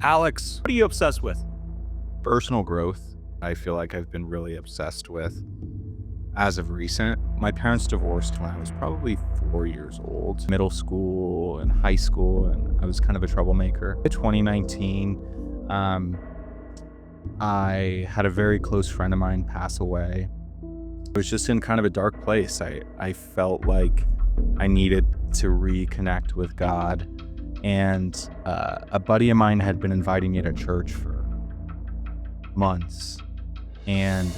Alex, what are you obsessed with? Personal growth, I feel like I've been really obsessed with as of recent. My parents divorced when I was probably 4 years old, middle school and high school, and I was kind of a troublemaker. In 2019, I had a very close friend of mine pass away. I was just in kind of a dark place. I felt like I needed to reconnect with God. And a buddy of mine had been inviting me to church for months. And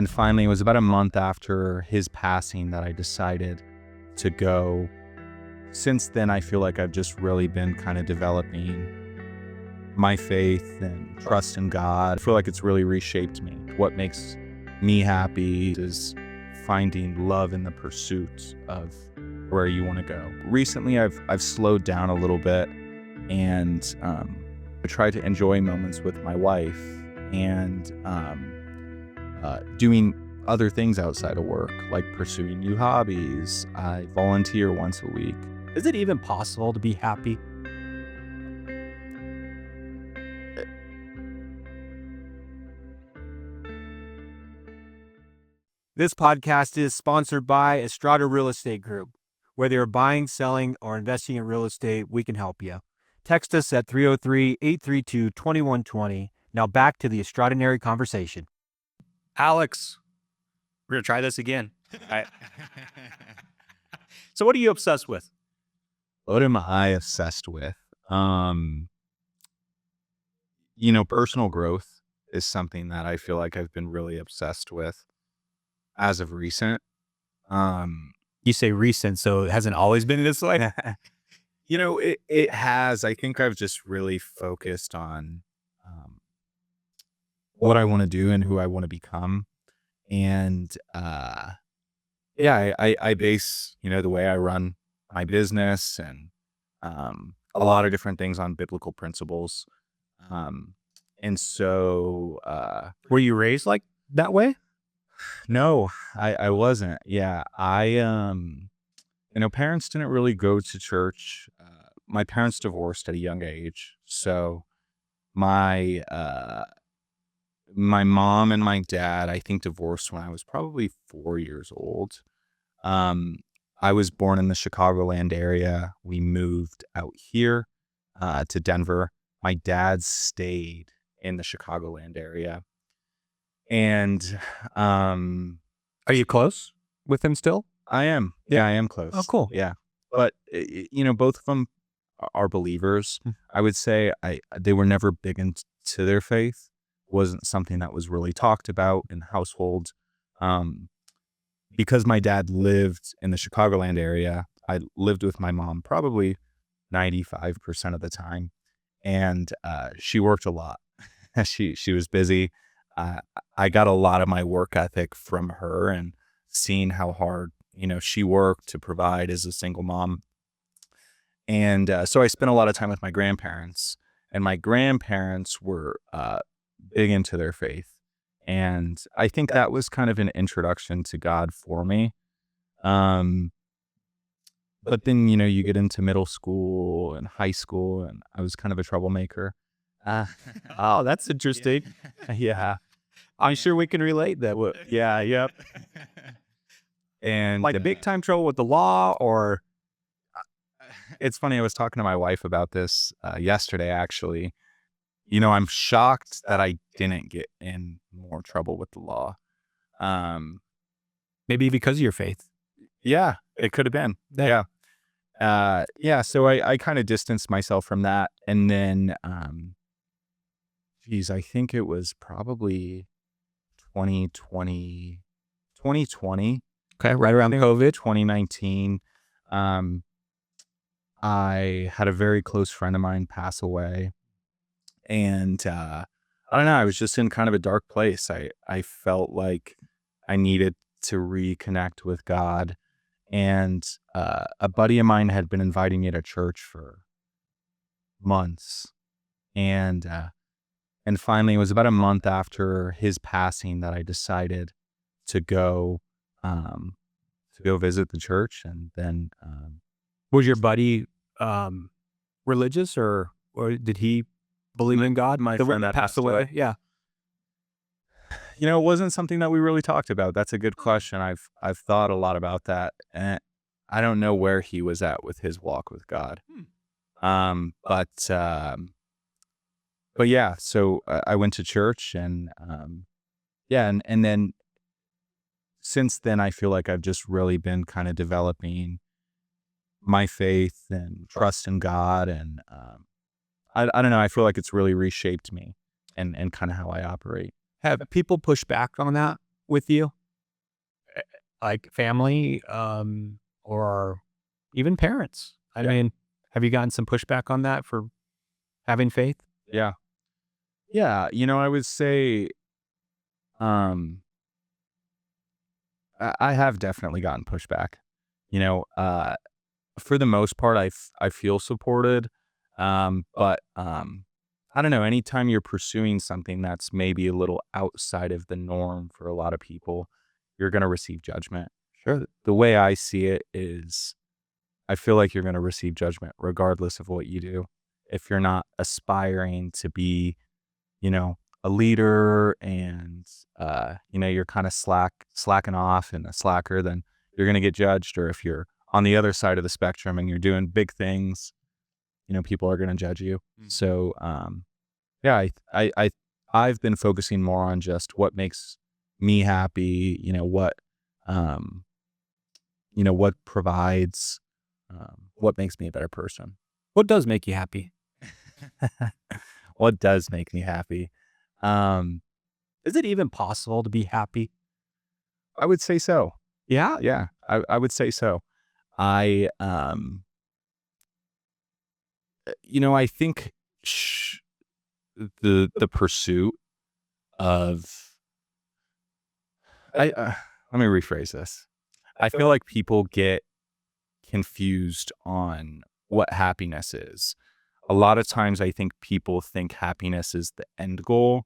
finally, it was about a month after his passing that I decided to go. Since then, I feel like I've just really been kind of developing my faith and trust in God. I feel like it's really reshaped me. What makes me happy is finding love in the pursuit of where you want to go. Recently, I've slowed down a little bit, and I try to enjoy moments with my wife and doing other things outside of work, like pursuing new hobbies. I volunteer once a week. Is it even possible to be happy? This podcast is sponsored by Estrada Real Estate Group. Whether you're buying, selling, or investing in real estate, we can help you. Text us at 303-832-2120. Now back to the Estradanary Conversation. Alex, we're going to try this again. So what are you obsessed with? What am I obsessed with? Personal growth is something that I feel like I've been really obsessed with as of recent. You say recent, so it hasn't always been this way? It has. I think I've just really focused on what I want to do and who I want to become. And I base, the way I run my business and a lot of different things on biblical principles. And so, Were you raised like that way? no, I wasn't. Yeah. Parents didn't really go to church. My parents divorced at a young age. So my, my mom and my dad, I think, divorced when I was probably 4 years old. I was born in the Chicagoland area. We moved out here to Denver. My dad stayed in the Chicagoland area. And Are you close with him still? I am. Yeah, I am close. Oh, cool. Yeah. But, both of them are believers. I would say they were never big into their faith. Wasn't something that was really talked about in the household. Because my dad lived in the Chicagoland area, I lived with my mom probably 95% of the time. And she worked a lot. She was busy. I got a lot of my work ethic from her and seeing how hard, she worked to provide as a single mom. And so I spent a lot of time with my grandparents, and my grandparents were big into their faith. And I think that was kind of an introduction to God for me. But then, you get into middle school and high school, and I was kind of a troublemaker. Oh, that's interesting. Yeah. I'm sure we can relate that. Yeah. Yep. And Like a big time trouble with the law, or it's funny. I was talking to my wife about this yesterday, actually. I'm shocked that I didn't get in more trouble with the law. maybe because of your faith. Yeah, it could have been. Yeah. So I kind of distanced myself from that. And then, I think it was probably 2020. Okay, right around COVID. 2019. I had a very close friend of mine pass away. And I don't know, I was just in kind of a dark place. I felt like I needed to reconnect with God. And a buddy of mine had been inviting me to church for months. And finally, it was about a month after his passing that I decided to go visit the church. And then Was your buddy religious, or did he believe in God? My The one friend that passed away? Yeah. You know, it wasn't something that we really talked about. That's a good question. I've thought a lot about that, and I don't know where he was at with his walk with God. But yeah. So I went to church, and yeah, and then since then, I feel like I've just really been kind of developing my faith and trust in God, and I don't know. I feel like it's really reshaped me and kind of how I operate. Have people pushed back on that with you? Like family, or even parents? I Yeah. mean, have you gotten some pushback on that for having faith? Yeah. Yeah. You know, I would say, um, I have definitely gotten pushback. You know, for the most part, I feel supported. But I don't know. Anytime you're pursuing something that's maybe a little outside of the norm for a lot of people, you're going to receive judgment. Sure. The way I see it is, I feel like you're going to receive judgment regardless of what you do. If you're not aspiring to be, you know, a leader, and you know, you're kind of slacking off and a slacker, then you're going to get judged. Or if you're on the other side of the spectrum and you're doing big things, you know, people are going to judge you. So yeah, I've been focusing more on just what makes me happy. Um, what provides, what makes me a better person. What does make you happy? What does make me happy? Um, Is it even possible to be happy? I would say so. Yeah. Yeah, I would say so. I, I think the pursuit of, let me rephrase this. I feel like people get confused on what happiness is. A lot of times I think people think happiness is the end goal,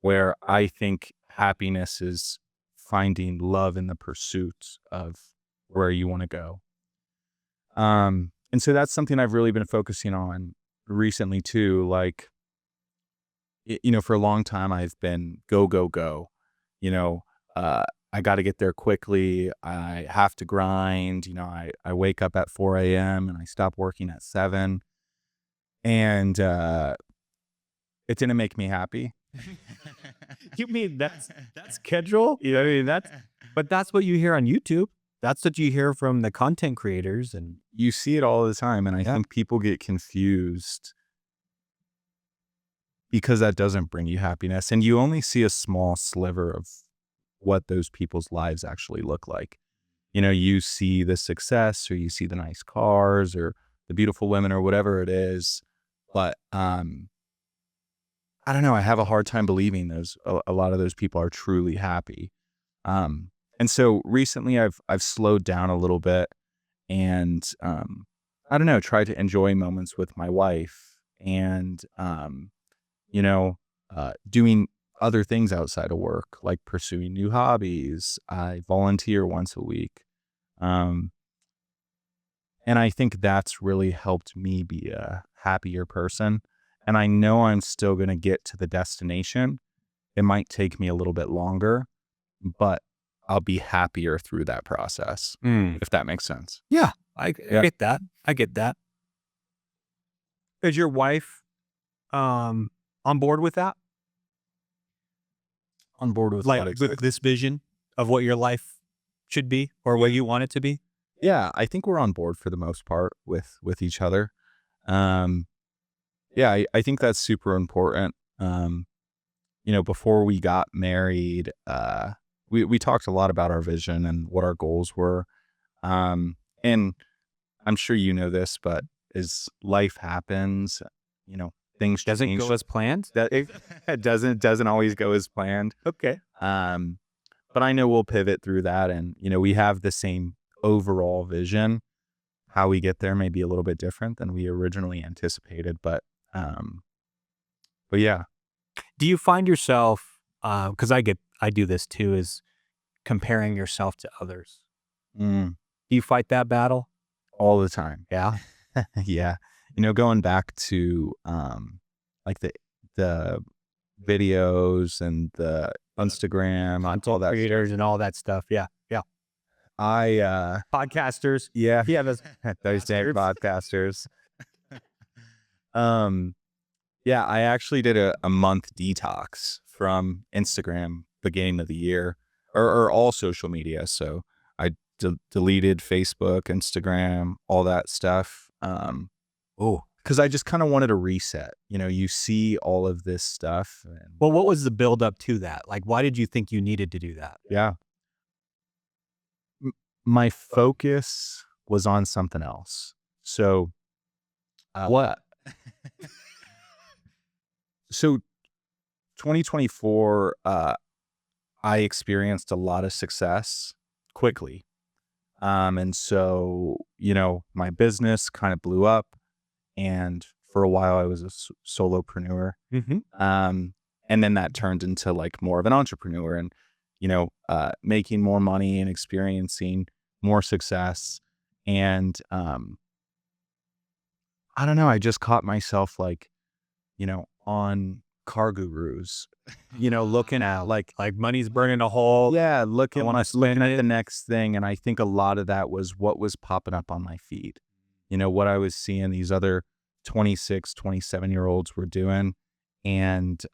where I think happiness is finding love in the pursuit of where you want to go. And so that's something I've really been focusing on recently too. Like, for a long time I've been go, go, go, you know, uh, I got to get there quickly. I have to grind. I wake up at 4 a.m. and I stop working at 7. And it didn't make me happy. You mean that's schedule? You know, I mean, but that's what you hear on YouTube. That's what you hear from the content creators, and You see it all the time. And I Yeah. think people get confused because that doesn't bring you happiness. And you only see a small sliver of what those people's lives actually look like. You see the success, or you see the nice cars, or the beautiful women, or whatever it is. But I don't know. I have a hard time believing a lot of those people are truly happy. And so recently I've slowed down a little bit, and I don't know, try to enjoy moments with my wife, and doing other things outside of work, like pursuing new hobbies. I volunteer once a week. Um, and I think that's really helped me be a happier person. And I know I'm still going to get to the destination. It might take me a little bit longer, but I'll be happier through that process, if that makes sense. yeah, I get that. I get that. Is your wife on board with that? On board with Like what exactly? with this vision of what your life should be, or what you want it to be? Yeah, I think we're on board for the most part with each other. Um, yeah, I think that's super important. Before we got married, we talked a lot about our vision and what our goals were. And I'm sure you know this, but as life happens, things Doesn't change. go as planned? That it doesn't always go as planned. Okay. But I know we'll pivot through that, and we have the same overall vision. How we get there may be a little bit different than we originally anticipated, but yeah. Do you find yourself, because I do this too, is comparing yourself to others? Mm, Do you fight that battle? all the time. Yeah. Yeah. Going back to like the the videos and the Instagram and all that creators and all that stuff. Yeah. Yeah. Podcasters. Yeah, Yeah. Those those damn bastards. podcasters. Yeah, I actually did a month detox from Instagram beginning of the year, or all social media. So I deleted Facebook, Instagram, all that stuff. Because I just kind of wanted a reset. You see all of this stuff. And, Well, what was the build up to that? Like, why did you think you needed to do that? yeah. My focus was on something else. So, What? so 2024, I experienced a lot of success quickly. And so, my business kind of blew up, and for a while I was a solopreneur. Mm-hmm. And then that turned into like more of an entrepreneur and, making more money and experiencing more success. And, I don't know, I just caught myself like, on Car Gurus, looking at like money's burning a hole. yeah, I looking wanna spend at it. the next thing. And I think a lot of that was what was popping up on my feed. What I was seeing these other 26, 27-year-olds were doing. And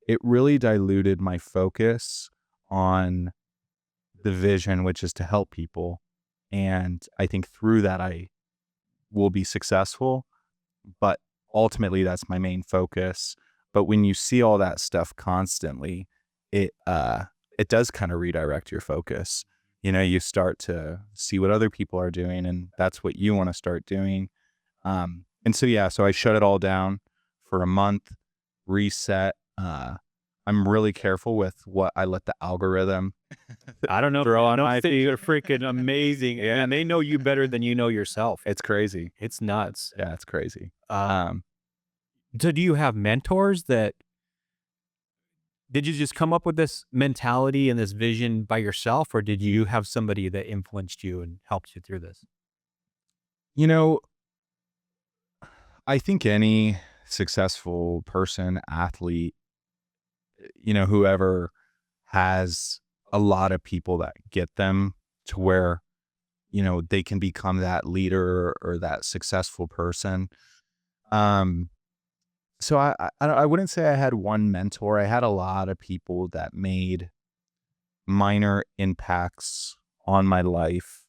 it really diluted my focus on the vision, which is to help people. And I think through that, I will be successful. But ultimately, that's my main focus. But when you see all that stuff constantly, it does kind of redirect your focus. You start to see what other people are doing, and that's what you want to start doing. And so I shut it all down for a month, reset. I'm really careful with what I let the algorithm I don't know. throw on No, my feed. you're freaking amazing. Yeah. And they know you better than you know yourself. It's crazy. It's nuts. Yeah, it's crazy. So do you have mentors did you just come up with this mentality and this vision by yourself, or did you have somebody that influenced you and helped you through this? I think any successful person, athlete, whoever has a lot of people that get them to where, they can become that leader or that successful person. So I wouldn't say I had one mentor. I had a lot of people that made minor impacts on my life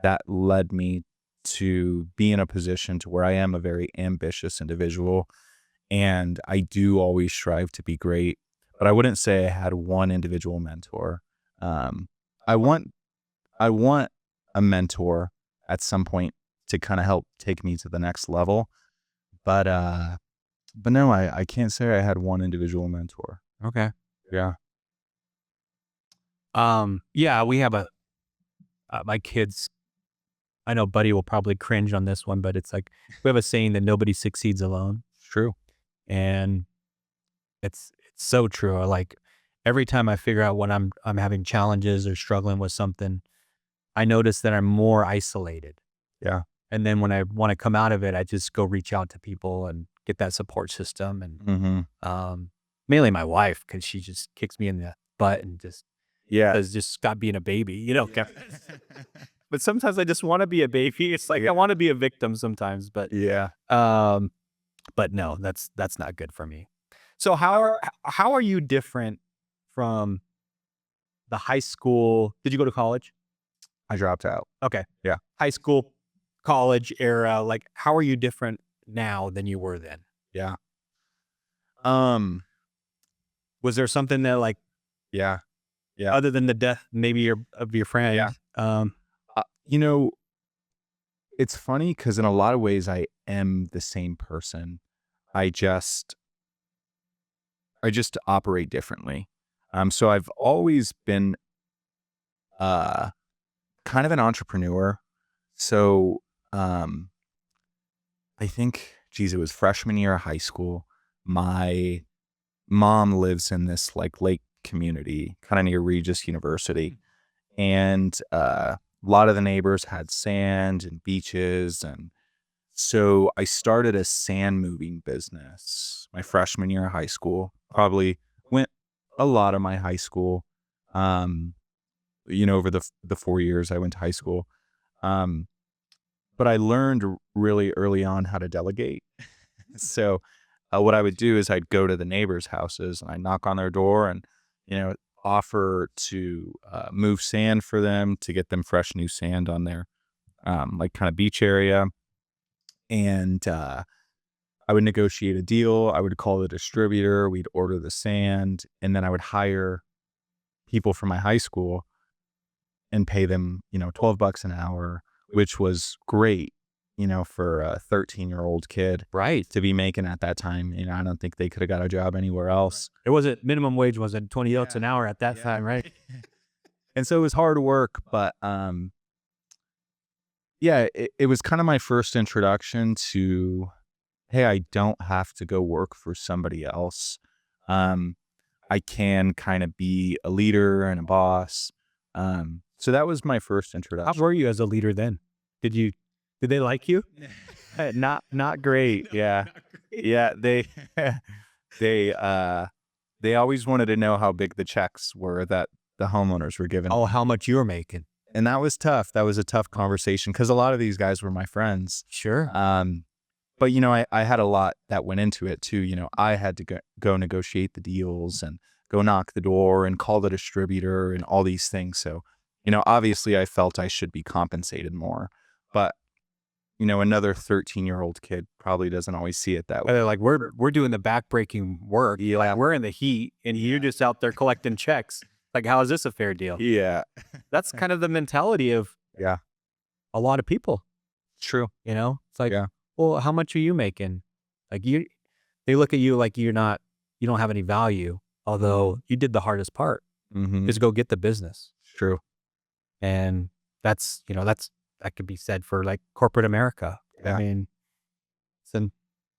that led me to be in a position to where I am a very ambitious individual. And I do always strive to be great, but I wouldn't say I had one individual mentor. I want a mentor at some point to kind of help take me to the next level. But no, I can't say I had one individual mentor. Okay. Yeah. Yeah, we have my kids, I know Buddy will probably cringe on this one, but it's like, we have a saying that nobody succeeds alone. True. And it's so true. Like every time I figure out when I'm having challenges or struggling with something, I notice that I'm more isolated. Yeah. And then when I want to come out of it, I just go reach out to people and get that support system. And mainly my wife, because she just kicks me in the butt and just says, just stop being a baby, But sometimes I just want to be a baby. It's like I want to be a victim sometimes, but Yeah. but no, that's not good for me. So how are you different from the high school? Did you go to college? I dropped out. Okay. Yeah. High school, college era. Like, how are you different now than you were then? Yeah. Was there something that like, Yeah. Yeah. other than the death, maybe of your friend? Yeah. It's funny because in a lot of ways I am the same person. I just operate differently. So I've always been kind of an entrepreneur. So I think, it was freshman year of high school. My mom lives in this like lake community, kind of near Regis University. And a lot of the neighbors had sand and beaches. And So I started a sand moving business my freshman year of high school. Probably went a lot of my high school, um, over the 4 years I went to high school. Um, but I learned really early on how to delegate. So what I would do is I'd go to the neighbors' houses and I'd knock on their door and, you know, offer to move sand for them to get them fresh new sand on their like kind of beach area. And I would negotiate a deal. I would call the distributor. We'd order the sand, and then I would hire people from my high school and pay them, $12 an hour, which was great, for a 13-year-old kid Right. to be making at that time. I don't think they could have got a job anywhere else. It wasn't minimum wage wasn't $20 an hour at that time, right? And so it was hard work, but yeah, it was kind of my first introduction to, hey, I don't have to go work for somebody else. I can kind of be a leader and a boss. So that was my first How introduction. were you as a leader then? Did they like you? Not great. Yeah. Yeah. They they always wanted to know how big the checks were that the homeowners were given. Oh, how much you were making? And that was tough. That was a tough conversation because a lot of these guys were my friends. Sure. But, I had a lot that went into it too. I had to go negotiate the deals and go knock the door and call the distributor and all these things. So, obviously I felt I should be compensated more. But, another 13-year-old kid probably doesn't always see it that way. They're like, we're doing the backbreaking work. Yeah. Like, we're in the heat and you're just out there collecting checks. Like, how is this a fair deal? Yeah. That's kind of the mentality of Yeah. a lot of people. True. It's like, Yeah. well, how much are you making? Like they look at you like you don't have any value. Although you did the hardest part Mm-hmm. is go get the business. True. And that could be said for like corporate America. Yeah. I mean, it's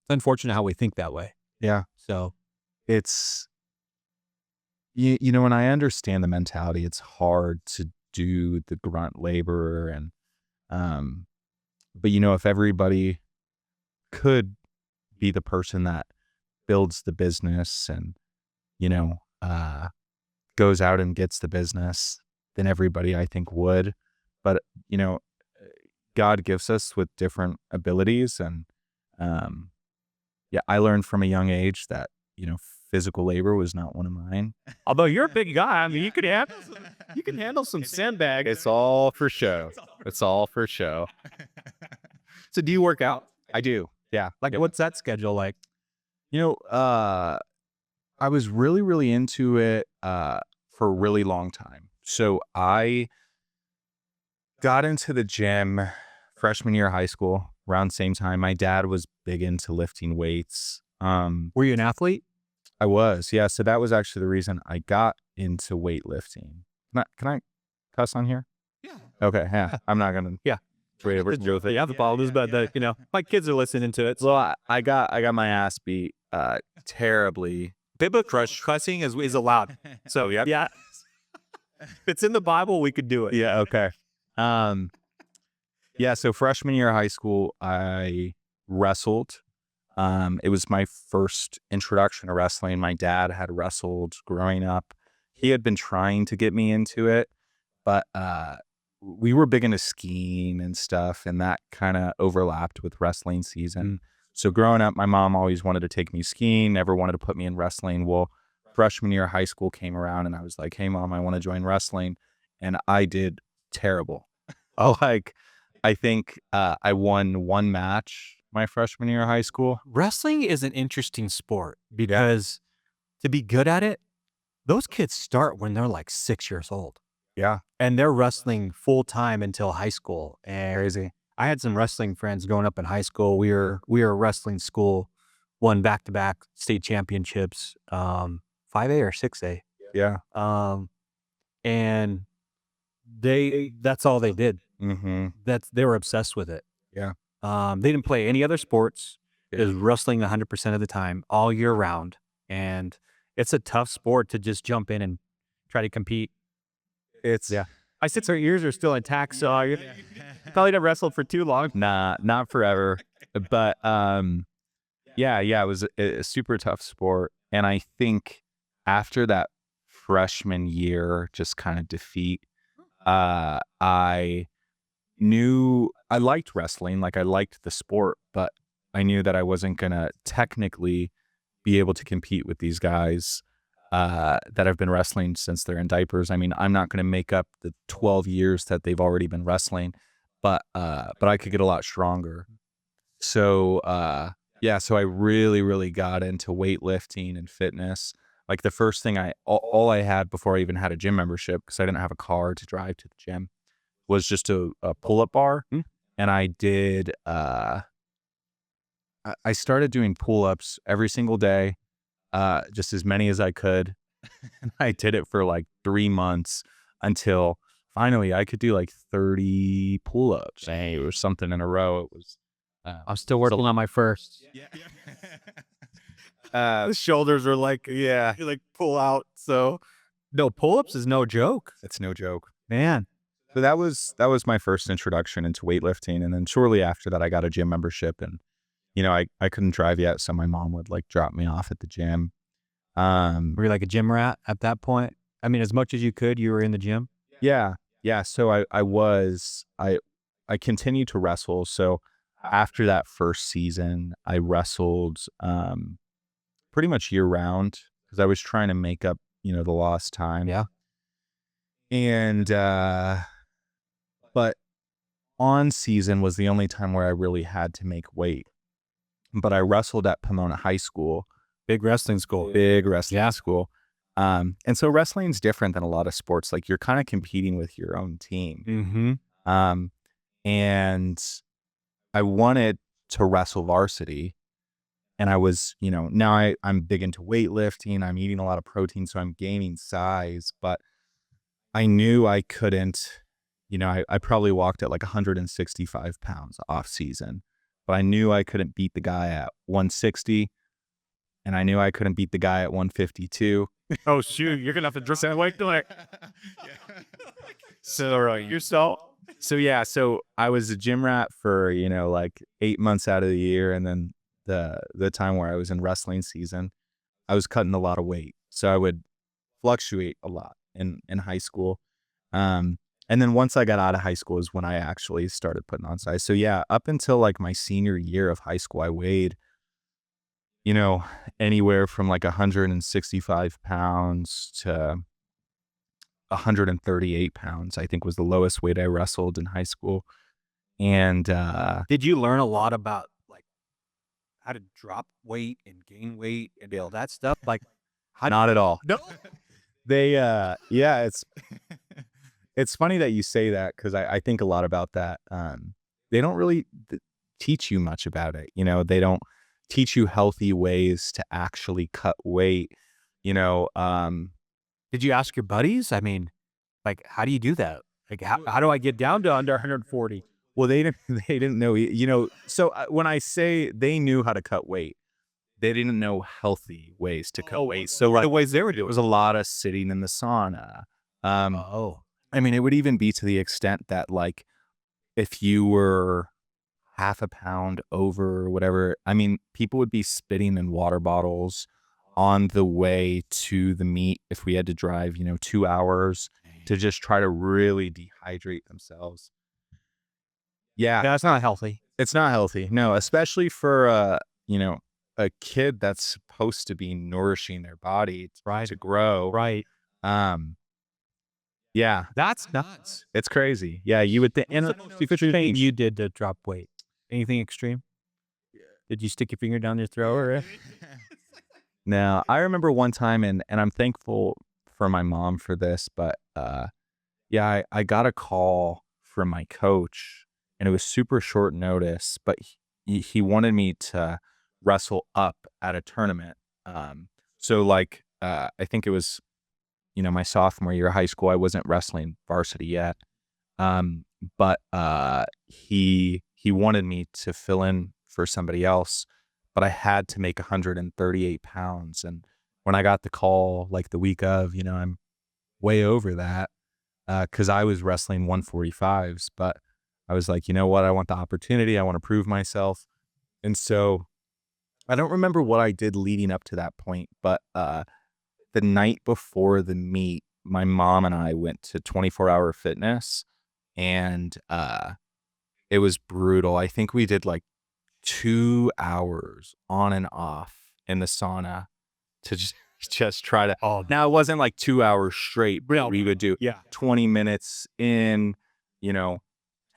unfortunate how we think that way. Yeah. So It's, when I understand the mentality, it's hard to do the grunt labor and, but if everybody could be the person that builds the business and, goes out and gets the business, then everybody I think would. But, God gives us with different abilities. And, yeah, I learned from a young age that, physical labor was not one of mine. although you're a big guy, I mean, you can handle some sandbags. It's all for show. It's all for show. So do you work out? I do. Yeah. Like, what's that schedule like? I was really, really into it for a really long time. So I got into the gym freshman year of high school, around the same time. My dad was big into lifting weights. Were you an athlete? I was, yeah. So that was actually the reason I got into weightlifting. Can I cuss on here? Yeah. Okay, yeah. I'm not gonna. Yeah. Yeah, The ball is, but my kids are listening to it. So So I got my ass beat terribly. biblical cussing is allowed. So yeah. If it's in the Bible, we could do it. Yeah. Okay. Yeah. So freshman year of high school, I wrestled. It was my first introduction to wrestling. My dad had wrestled growing up. He had been trying to get me into it, but we were big into skiing and stuff, and that kind of overlapped with wrestling season. So growing up, my mom always wanted to take me skiing, never wanted to put me in wrestling. Well, freshman year of high school came around and I was like, hey mom, I want to join wrestling. And I did terrible. I think I won one match my freshman year of high school. Wrestling is an interesting sport because to be good at it, those kids start when they're like 6 years old. Yeah. And they're wrestling full time until high school. And Crazy. I had some wrestling friends growing up in high school. We were a wrestling school, won back-to-back state championships, 5A or 6A. Yeah. And that's all they did. Mm-hmm. They were obsessed with it. Yeah. They didn't play any other sports. It was wrestling 100% of the time, all year round. And it's a tough sport to just jump in and try to compete. It's I said her ears are still intact, so I probably not wrestled for too long. Nah, not forever. But yeah, it was a super tough sport. And I think after that freshman year, just kind of defeat, I knew I liked wrestling, like I liked the sport, but I knew that I wasn't gonna technically be able to compete with these guys that have been wrestling since they're in diapers. I mean, I'm not gonna make up the 12 years that they've already been wrestling, but I could get a lot stronger. So yeah, so I really, really got into weightlifting and fitness. Like the first thing all I had before I even had a gym membership, because I didn't have a car to drive to the gym, was just a pull-up bar, Hmm. and I did, I started doing pull-ups every single day, just as many as I could, and I did it for, like, 3 months until finally I could do, like, 30 pull-ups, or something in a row. It was, I'm still working on my first. yeah. The shoulders are like, Yeah, you like pull out. So no, pull-ups is no joke, it's no joke. man. So that was my first introduction into weightlifting, and then shortly after that, I got a gym membership, and, I couldn't drive yet, so my mom would, like, drop me off at the gym. Um, Were you like a gym rat at that point? I mean, as much as you could, you were in the gym. yeah, yeah, so I continued to wrestle, so after that first season, I wrestled, pretty much year round because I was trying to make up, the lost time. Yeah. And, but on season was the only time where I really had to make weight. But I wrestled at Pomona High School, Big wrestling school. big wrestling Yeah. school. And so wrestling's different than a lot of sports. Like you're kind of competing with your own team. Mm-hmm. Um, and I wanted to wrestle varsity. And I was, now I'm big into weightlifting. I'm eating a lot of protein, so I'm gaining size. But I knew I couldn't, I probably walked at like 165 pounds off season. But I knew I couldn't beat the guy at 160. And I knew I couldn't beat the guy at 152. Oh shoot, you're gonna have to dress that way. Like, so yourself. So yeah, so I was a gym rat for, like 8 months out of the year. And then the time where I was in wrestling season, I was cutting a lot of weight. So I would fluctuate a lot in high school. And then once I got out of high school is when I actually started putting on size. So yeah, up until like my senior year of high school, I weighed, anywhere from like 165 pounds to 138 pounds, I think was the lowest weight I wrestled in high school. And Did you learn a lot about like how to drop weight and gain weight and all that stuff? Like, how? not at all. No. They, yeah, it's funny that you say that because I think a lot about that. They don't really teach you much about it. They don't teach you healthy ways to actually cut weight. You know, Did you ask your buddies? I mean, like, how do you do that? Like, how do I get down to under 140? well, they didn't they didn't know. So when I say they knew how to cut weight, they didn't know healthy ways to cut weight. So like The ways they were it doing. was a lot of sitting in the sauna. Oh, I mean, it would even be to the extent that like if you were half a pound over or whatever, I mean, people would be spitting in water bottles on the way to the meet if we had to drive, 2 hours to just try to really dehydrate themselves. Yeah, that's not healthy. it's not healthy. No, especially for you know, a kid that's supposed to be nourishing their body Right. to grow. Right. Um, yeah, That's nuts. it's crazy. Yeah, you would think. And Thing you did to drop weight? Anything extreme? Did you stick your finger down your throat or? now, I remember one time, and I'm thankful for my mom for this, but yeah, I got a call from my coach, and it was super short notice, but he wanted me to wrestle up at a tournament. So like I think it was my sophomore year of high school. I wasn't wrestling varsity yet, um, but he wanted me to fill in for somebody else, but I had to make 138 pounds, and when I got the call like the week of, I'm way over that. because I was wrestling 145s, but I was like, you know what? I want the opportunity. I want to prove myself. And so I don't remember what I did leading up to that point, but the night before the meet, my mom and I went to 24-hour fitness, and it was brutal. I think we did like 2 hours on and off in the sauna to just try to. Oh, Now it wasn't like 2 hours straight, but we would do 20 minutes in, you know,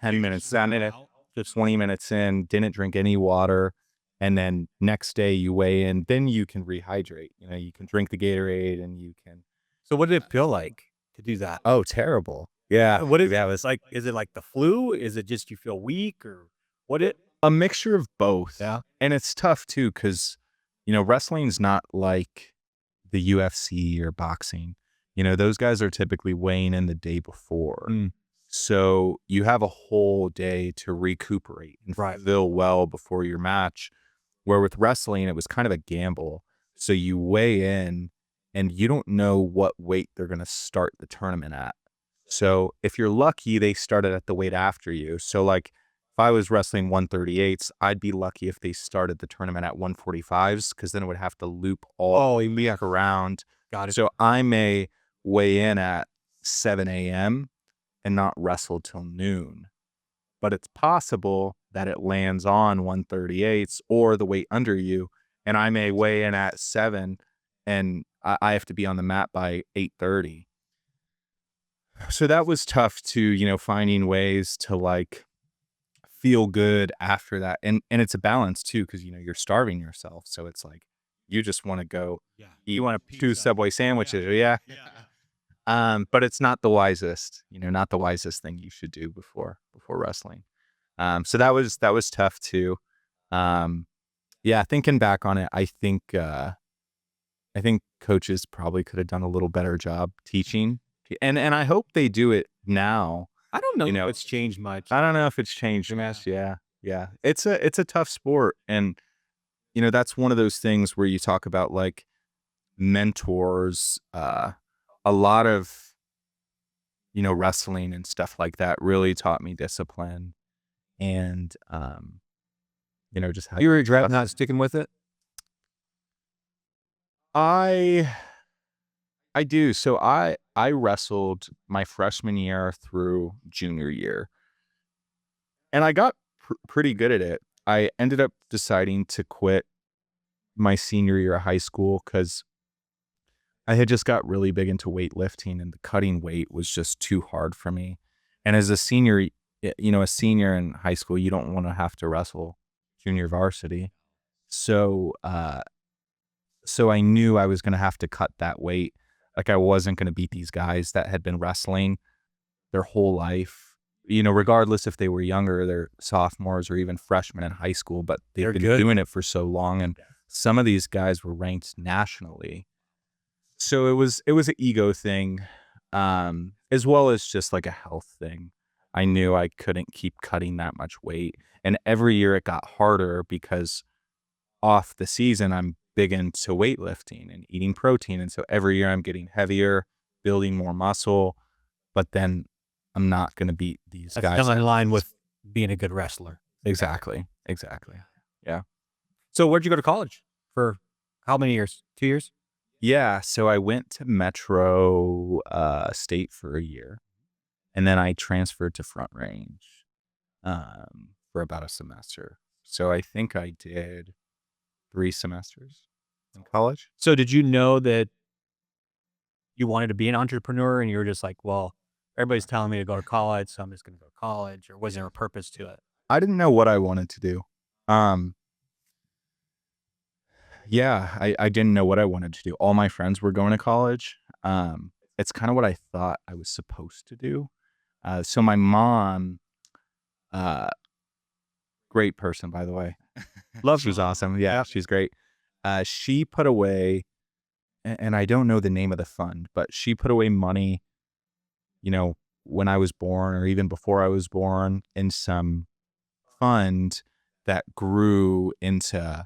10 minutes out, just 20 minutes in, didn't drink any water. And then next day you weigh in, then you can rehydrate. You know, you can drink the Gatorade and you can. so what did it feel like to do that? Oh, terrible. Yeah. What is Yeah, it? it was Like, is it like the flu? Is it just you feel weak or what it? a mixture of both. Yeah. And it's tough too, because, wrestling's not like the UFC or boxing. Those guys are typically weighing in the day before. So you have a whole day to recuperate and feel well before your match. Where with wrestling, it was kind of a gamble. So you weigh in and you don't know what weight they're going to start the tournament at. So if you're lucky, they started at the weight after you. So like if I was wrestling 138s, I'd be lucky if they started the tournament at 145s, because then it would have to loop all the way back around. Got it. So I may weigh in at 7 a.m. and not wrestle till noon. But it's possible that it lands on 138s or the weight under you, and I may weigh in at 7 and I have to be on the mat by 8:30. So that was tough to, finding ways to like feel good after that. And it's a balance too, because you're starving yourself. So it's like you just want to go eat 2 Subway sandwiches. Yeah. But it's not the wisest, not the wisest thing you should do before wrestling. So that was tough too. Yeah, thinking back on it, I think coaches probably could have done a little better job teaching, and I hope they do it now. I don't know if it's changed much. I don't know if it's changed much. Yeah. It's a tough sport, and that's one of those things where you talk about like mentors. A lot of wrestling and stuff like that really taught me discipline, and just how You regret not sticking with it? I do. So I wrestled my freshman year through junior year, and I got pretty good at it. I ended up deciding to quit my senior year of high school because I had just got really big into weightlifting, and the cutting weight was just too hard for me. And as a senior, a senior in high school, you don't want to have to wrestle junior varsity. So, so I knew I was going to have to cut that weight. Like I wasn't going to beat these guys that had been wrestling their whole life, regardless if they were younger, they're sophomores or even freshmen in high school, but they've been doing it for so long. And some of these guys were ranked nationally. So it was an ego thing, as well as just like a health thing. I knew I couldn't keep cutting that much weight. And every year it got harder because off the season, I'm big into weightlifting and eating protein. And so every year I'm getting heavier, building more muscle, but then I'm not going to beat these guys. That's in line with being a good wrestler. Exactly. Yeah. So where'd you go to college for how many years? 2 years? Yeah. So I went to Metro State for a year, and then I transferred to Front Range for about a semester. So I think I did 3 semesters in college. So did you know that you wanted to be an entrepreneur and you were just like, well, everybody's telling me to go to college, so I'm just going to go to college, or was there a purpose to it? I didn't know what I wanted to do. Yeah, I didn't know what I wanted to do. All my friends were going to college. It's kind of what I thought I was supposed to do. So my mom, great person, by the way. Love, she's awesome. Yeah, she's great. She put away, and I don't know the name of the fund, but she put away money, when I was born or even before I was born, in some fund that grew into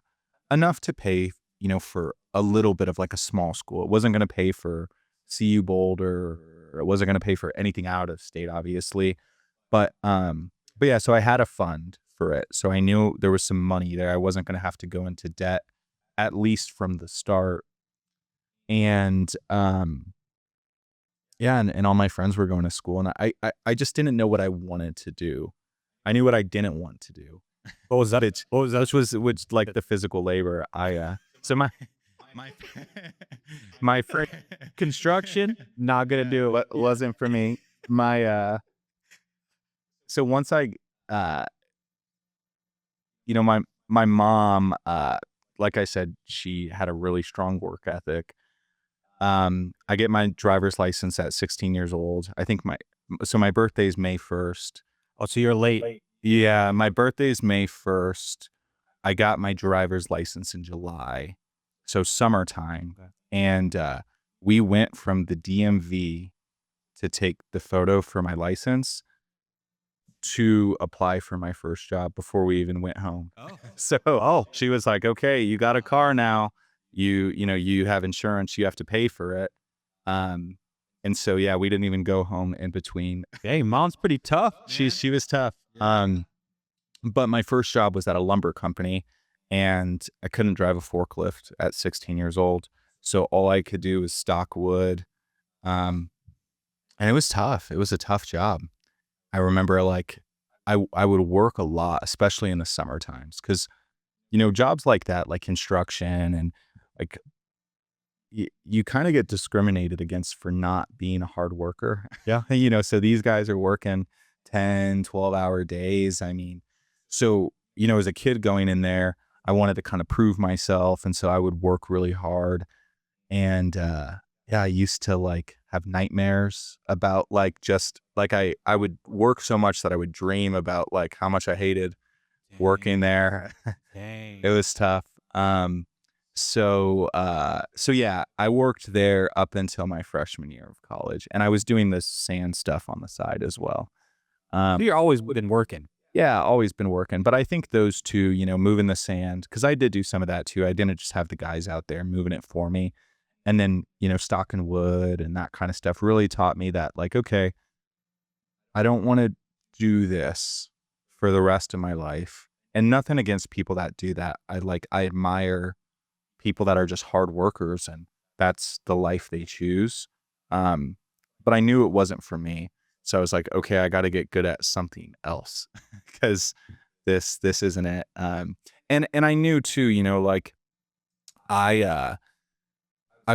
enough to pay, for a little bit of like a small school. It wasn't going to pay for CU Boulder It wasn't going to pay for anything out of state, obviously. But yeah, so I had a fund for it. So I knew there was some money there. I wasn't going to have to go into debt, at least from the start. And yeah, and all my friends were going to school, and I just didn't know what I wanted to do. I knew what I didn't want to do. What was that? What was that? Which like the physical labor. So my my friend Construction? Not gonna do it. wasn't for me. So once uh my mom, like I said, she had a really strong work ethic. I get my driver's license at 16 years old. I think my birthday is May 1st. Oh, so you're late. Yeah, my birthday is May 1st. I got my driver's license in July. So summertime. Okay. And we went from the DMV to take the photo for my license to apply for my first job before we even went home. Oh. So she was like, okay, you got a car now. You have insurance, you have to pay for it. And so, yeah, we didn't even go home in between. Hey, mom's pretty tough. She was tough. But my first job was at a lumber company, and I couldn't drive a forklift at 16 years old. So all I could do was stock wood. And it was tough. It was a tough job. I remember like I would work a lot, especially in the summer times, because jobs like that, like construction, and like you kind of get discriminated against for not being a hard worker. Yeah. So these guys are working 10, 12-hour days. I mean, so as a kid going in there, I wanted to kind of prove myself, and so I would work really hard. And yeah, I used to like have nightmares about like just like I would work so much that I would dream about like how much I hated working there. Dang. It was tough. So yeah, I worked there up until my freshman year of college, and I was doing this sand stuff on the side as well. So you're always been working. Yeah, always been working. But I think those two, moving the sand, because I did do some of that too. I didn't just have the guys out there moving it for me. And then, stocking wood and that kind of stuff really taught me that, like, okay, I don't want to do this for the rest of my life. And nothing against people that do that. I admire people that are just hard workers, and that's the life they choose. But I knew it wasn't for me. So I was like, okay, I got to get good at something else because this isn't it. And I knew too, like I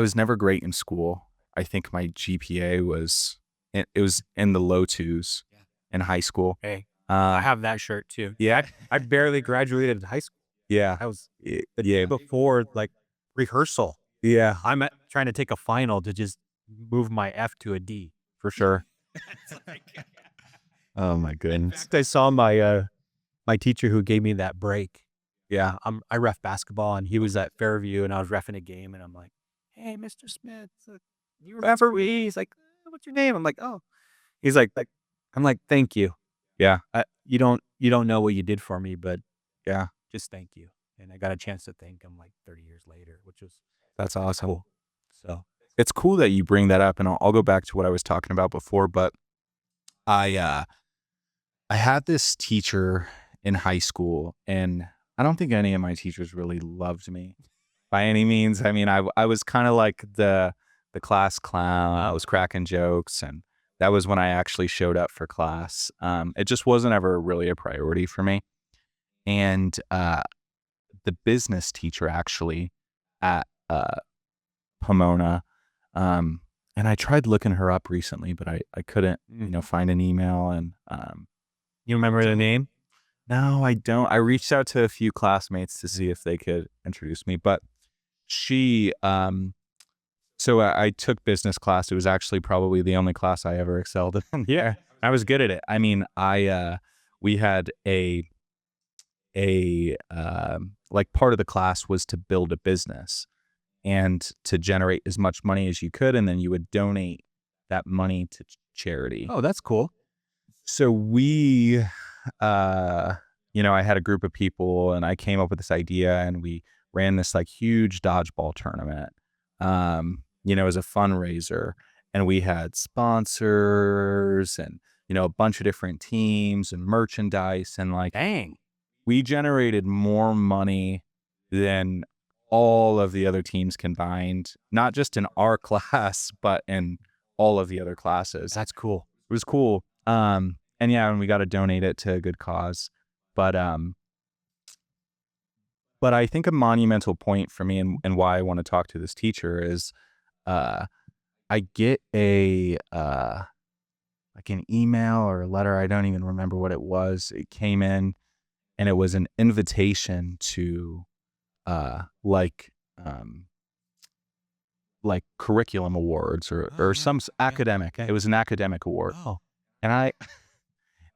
was never great in school. I think my GPA was in the low twos in high school. Hey, I have that shirt too. Yeah. I barely graduated high school. Yeah. I was the day before like rehearsal. Yeah, I'm trying to take a final to just move my F to a D. for sure. Oh my In goodness. fact, I saw my teacher who gave me that break. Yeah. I ref basketball, and he was at Fairview, and I was reffing a game, and I'm like, "Hey, Mr. Smith, you referee?" He's like, "What's your name?" I'm like, "Oh." He's like, I'm like, "Thank you. Yeah. You don't know what you did for me, but Yeah. just thank you." And I got a chance to thank him like 30 years later, which was That's awesome. cool. So It's cool that you bring that up, and I'll go back to what I was talking about before, but I had this teacher in high school, and I don't think any of my teachers really loved me by any means. I mean, I was kind of like the class clown. I was cracking jokes, and that was when I actually showed up for class. It just wasn't ever really a priority for me. And the business teacher actually at Pomona, and I tried looking her up recently, but I couldn't, find an email. And you remember the name? no, I don't. I reached out to a few classmates to see if they could introduce me, but she, so I took business class. It was actually probably the only class I ever excelled in. Yeah. I was good at it. I mean, we had like part of the class was to build a business and to generate as much money as you could, and then you would donate that money to charity. Oh, that's cool. So I had a group of people, and I came up with this idea, and we ran this like huge dodgeball tournament, as a fundraiser. and we had sponsors and, a bunch of different teams and merchandise, and like, Dang. we generated more money than all of the other teams combined, not just in our class, but in all of the other classes. That's cool. It was cool. And yeah, and we got to donate it to a good cause. But I think a monumental point for me and why I want to talk to this teacher is, I get like an email or a letter. I don't even remember what it was. It came in, and it was an invitation to, like curriculum awards or some academic. It was an academic award. Oh. And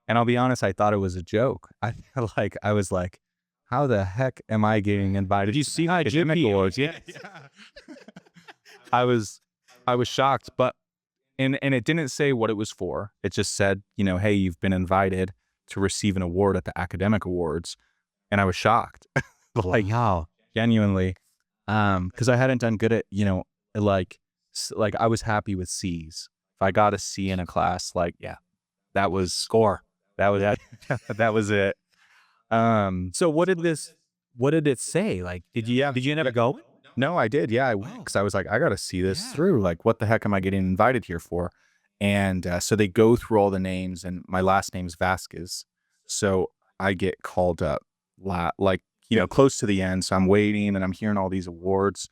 I'll be honest, I thought it was a joke. I was like, how the heck am I getting invited? Did you see my academic awards? Yeah. I was shocked, but and it didn't say what it was for. It just said, hey, you've been invited to receive an award at the academic awards. And I was shocked. Like, Wow. genuinely. Because I hadn't done good at, like I was happy with C's. If I got a C in a class, like, yeah, that was Score. that was that was it. So what did it say? Like, did you end up going? No, I did. Yeah, I went because I was like, I got to see this through. Like, what the heck am I getting invited here for? And so they go through all the names, and my last name's Vazquez. So I get called up, close to the end. So I'm waiting, and I'm hearing all these awards,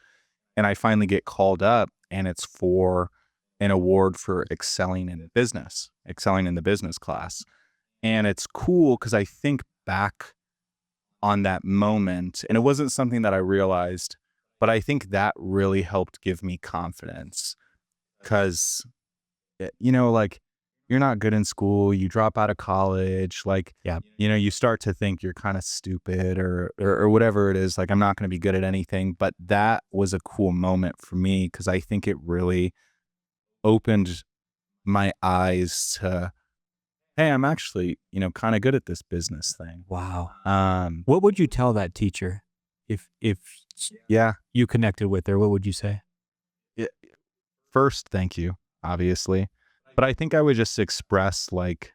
and I finally get called up, and it's for an award for excelling in the business class. And it's cool because I think back on that moment, and it wasn't something that I realized, but I think that really helped give me confidence because, like, you're not good in school, you drop out of college, like, Yeah. You start to think you're kind of stupid or whatever it is, like, I'm not going to be good at anything. But that was a cool moment for me because I think it really opened my eyes to, hey, I'm actually, kind of good at this business thing. Wow. What would you tell that teacher if Yeah. you connected with her? What would you say? First, thank you, obviously. But I think I would just express, like,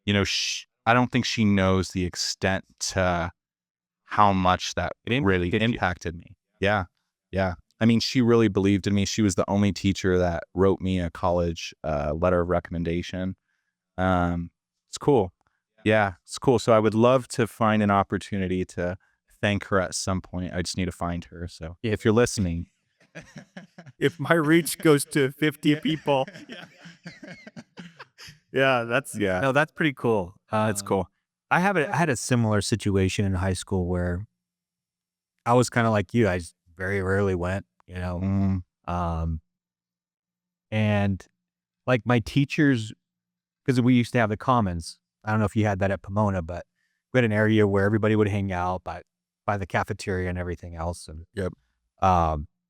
I don't think she knows the extent to how much that really impacted me. Yeah. Yeah. I mean, she really believed in me. She was the only teacher that wrote me a college letter of recommendation. It's cool. Yeah, it's cool. So I would love to find an opportunity to thank her at some point. I just need to find her. So if you're listening, If my reach goes to 50 people. Yeah, no, that's pretty cool. it's cool. I had a similar situation in high school where I was kind of like you. I just very rarely went, Um, and like my teachers, because we used to have the commons. I don't know if you had that at Pomona, but we had an area where everybody would hang out by the cafeteria and everything else. And Yep.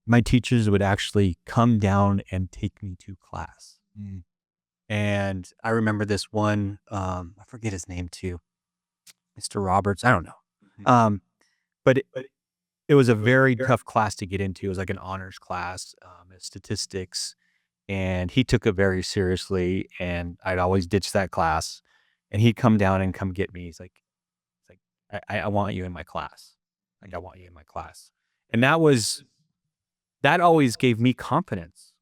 my teachers would actually come down and take me to class. And I remember this one, I forget his name too, Mr. Roberts. I don't know. But it was a very tough class to get into. It was like an honors class, statistics, and he took it very seriously. And I'd always ditch that class, and he'd come down and come get me. He's like, I want you in my class. Like, I want you in my class. And that always gave me confidence.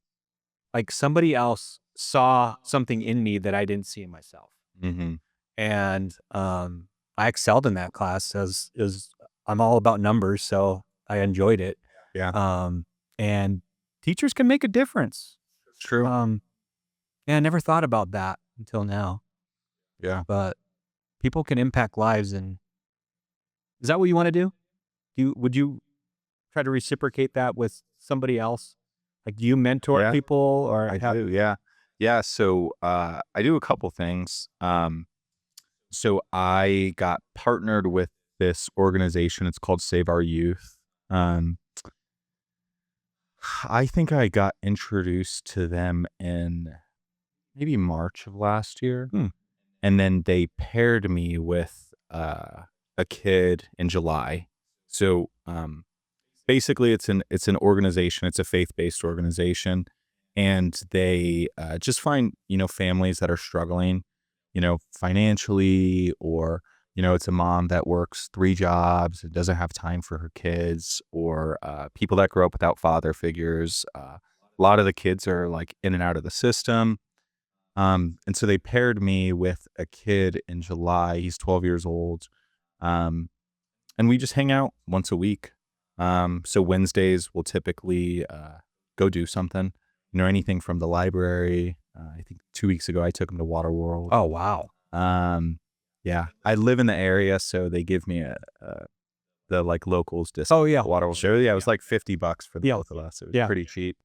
Like somebody else saw something in me that I didn't see in myself. Mm-hmm. And I excelled in that class as I'm all about numbers, so I enjoyed it. Yeah. And teachers can make a difference. It's true. Yeah, I never thought about that until now. Yeah. But people can impact lives. And is that what you want to do? Would you try to reciprocate that with somebody else? Like, do you mentor people or I do? Yeah. Yeah. So I do a couple things. So I got partnered with this organization. It's called Save Our Youth. I think I got introduced to them in maybe March of last year. And then they paired me with a kid in July. So basically it's an organization. It's a faith-based organization. and they just find, families that are struggling, financially, or, it's a mom that works 3 jobs and doesn't have time for her kids, or people that grow up without father figures. A lot of the kids are like in and out of the system. And so they paired me with a kid in July. He's 12 years old. Um, and we just hang out once a week. So Wednesdays we'll typically go do something, anything from the library. I think 2 weeks ago I took him to Waterworld. Oh, wow. Yeah, I live in the area, so they give me the like locals discount. Oh, yeah. Waterworld show. Yeah, it was like $50 for the Yeah. both of us. It was Yeah. pretty cheap.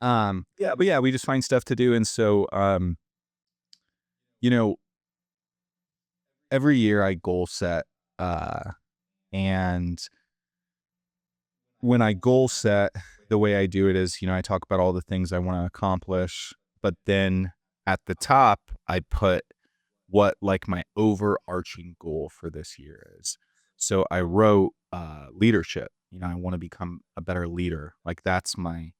Yeah, but yeah, we just find stuff to do, and so you know, every year I goal set, and when I goal set, the way I do it is, I talk about all the things I want to accomplish, but then at the top, I put what like my overarching goal for this year is. So I wrote leadership. I want to become a better leader. Like that's my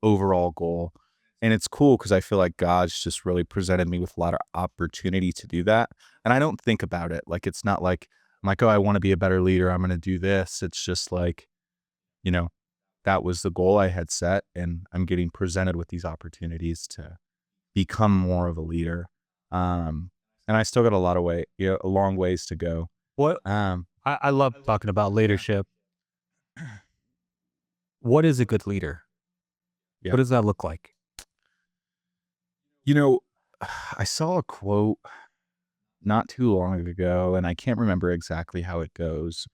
overall goal. And it's cool because I feel like God's just really presented me with a lot of opportunity to do that. And I don't think about it. Like, it's not like I'm like, oh, I want to be a better leader. I'm going to do this. It's just like, you know, that was the goal I had set. And I'm getting presented with these opportunities to become more of a leader. And I still got a long ways to go. What I love talking about leadership. What is a good leader? Yeah. What does that look like? I saw a quote not too long ago, and I can't remember exactly how it goes,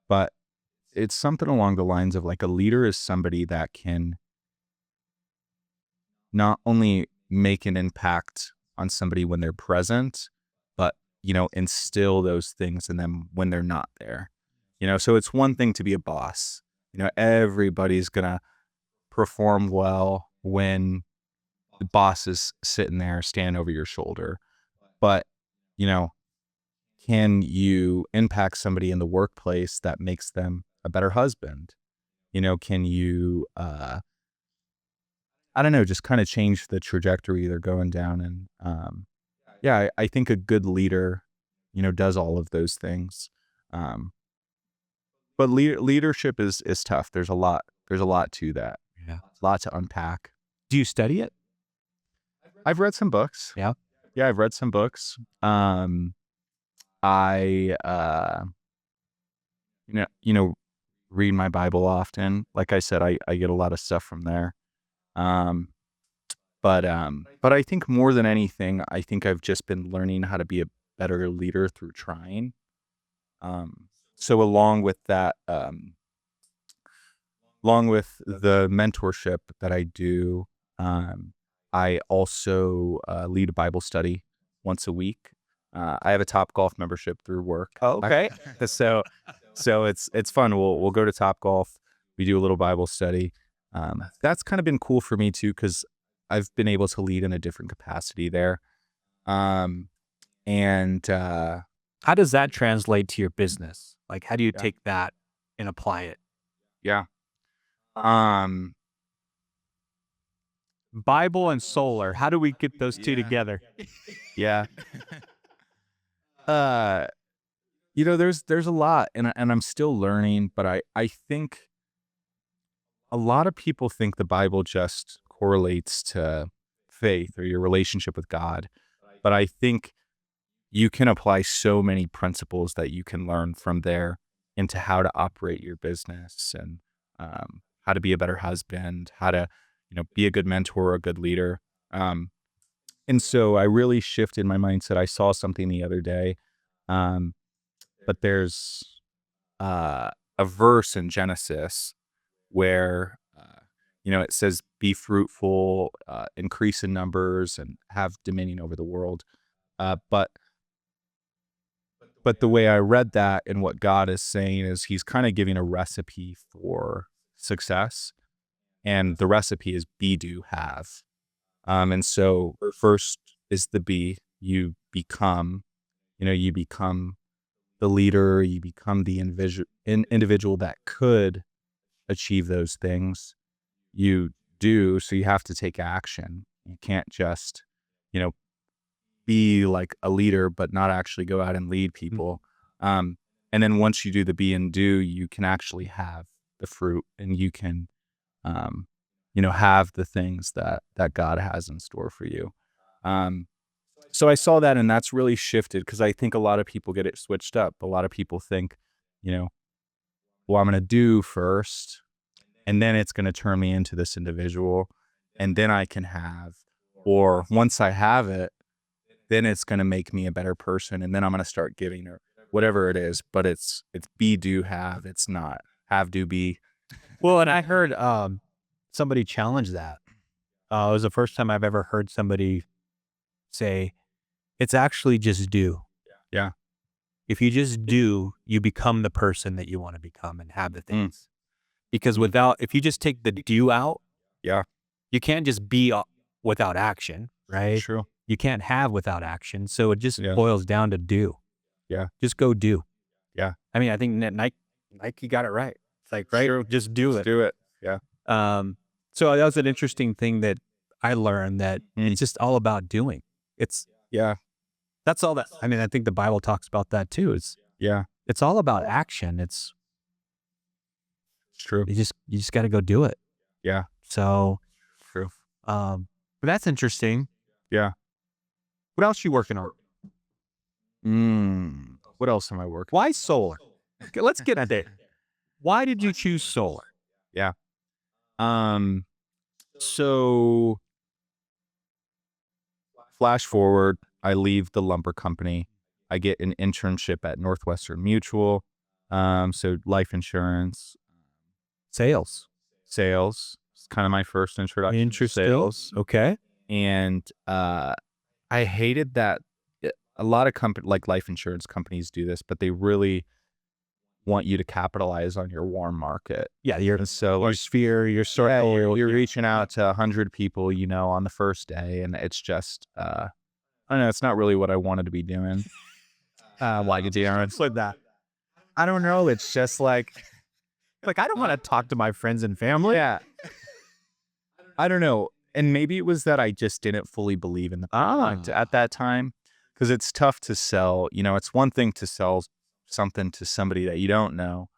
but it's something along the lines of like a leader is somebody that can not only make an impact on somebody when they're present, but, instill those things in them when they're not there. So it's one thing to be a boss. Everybody's going to perform well when the boss is sitting there standing over your shoulder. But, you know, can you impact somebody in the workplace that makes them a better husband? Can you, I don't know, just kind of change the trajectory they're going down. And yeah, I think a good leader, does all of those things. But leadership is tough. There's a lot to that. Yeah. A lot to unpack. Do you study it? I've read some books. Yeah. Yeah, I've read some books. I read my Bible often. Like I said, I get a lot of stuff from there. But I think more than anything, I think I've just been learning how to be a better leader through trying. So along with that, along with the mentorship that I do, I also lead a Bible study once a week. I have a Topgolf membership through work. Oh, okay. So it's fun. We'll go to Topgolf. We do a little Bible study. That's kind of been cool for me too, because I've been able to lead in a different capacity there. And How does that translate to your business? Like, how do you take that and apply it? yeah. Bible and solar. How do we get those two together? Yeah. There's a lot, and I'm still learning, but I think a lot of people think the Bible just correlates to faith or your relationship with God. But I think you can apply so many principles that you can learn from there into how to operate your business, and how to be a better husband, how to, be a good mentor, a good leader. And so I really shifted my mindset. I saw something the other day, but there's a verse in Genesis where, it says, be fruitful, increase in numbers, and have dominion over the world. But the way I read that and what God is saying is he's kind of giving a recipe for success. And the recipe is be, do, have. And so first is the be. You become the leader, you become the individual that could achieve those things. You do. So you have to take action. You can't just, be like a leader, but not actually go out and lead people. And then once you do the be and do, you can actually have the fruit, and you can, have the things that God has in store for you. So I saw that, and that's really shifted, because I think a lot of people get it switched up. A lot of people think, well, I'm going to do first, and then it's going to turn me into this individual, and then I can have, or once I have it, then it's going to make me a better person, and then I'm going to start giving, or whatever it is. But it's be, do, have. It's not have, do, be. Well, and I heard somebody challenge that. It was the first time I've ever heard somebody say, it's actually just do. Yeah. If you just do, you become the person that you want to become and have the things. Because if you just take the do out, yeah, you can't just be without action, right? True. You can't have without action. So it just boils down to do. Yeah. Just go do. Yeah. I mean, I think Nike got it right. It's like, right? True. Just do it. Do it. Yeah. So that was an interesting thing that I learned, that it's just all about doing. That's all that, I mean, I think the Bible talks about that too. It's all about action. It's true. You just got to go do it. Yeah. So, True. but that's interesting. Yeah. What else you working on? What else am I working? Why solar? Okay, let's get at it. Why did you choose solar? Yeah. So flash forward, I leave the lumber company. I get an internship at Northwestern Mutual. So life insurance, Sales. It's kind of my first introduction to sales. Okay. And I hated that a lot of like life insurance companies do this, but they really want you to capitalize on your warm market. Yeah, your sphere, your circle. You're reaching out to 100 people, on the first day, and it's just, I don't know, it's not really what I wanted to be doing. Why did you answer that? I don't know. It's just like I don't want to talk to my friends and family. Yeah. I don't know. And maybe it was that I just didn't fully believe in the product at that time, because it's tough to sell. It's one thing to sell something to somebody that you don't know,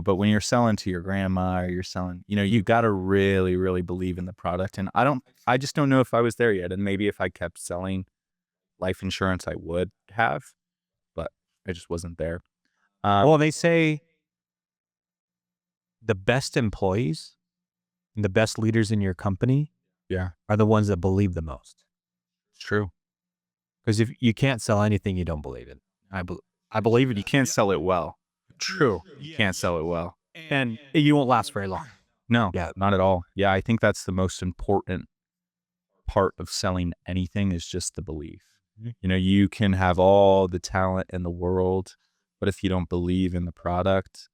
but when you're selling to your grandma, or you're selling, you got to really, really believe in the product. And I just don't know if I was there yet. And maybe if I kept selling life insurance, I would have, but I just wasn't there. Well, they say the best employees and the best leaders in your company are the ones that believe the most. It's true. Because if you can't sell anything you don't believe in. I believe it. You can't sell it well. True. You can't sell it well. And you won't last very long. No, not at all. Yeah, I think that's the most important part of selling anything, is just the belief. You can have all the talent in the world, but if you don't believe in the product,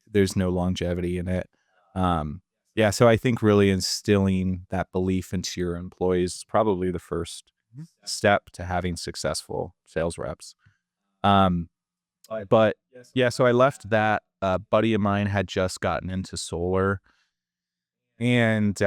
there's no longevity in it. So I think really instilling that belief into your employees is probably the first step to having successful sales reps. But so I left that. A buddy of mine had just gotten into solar, and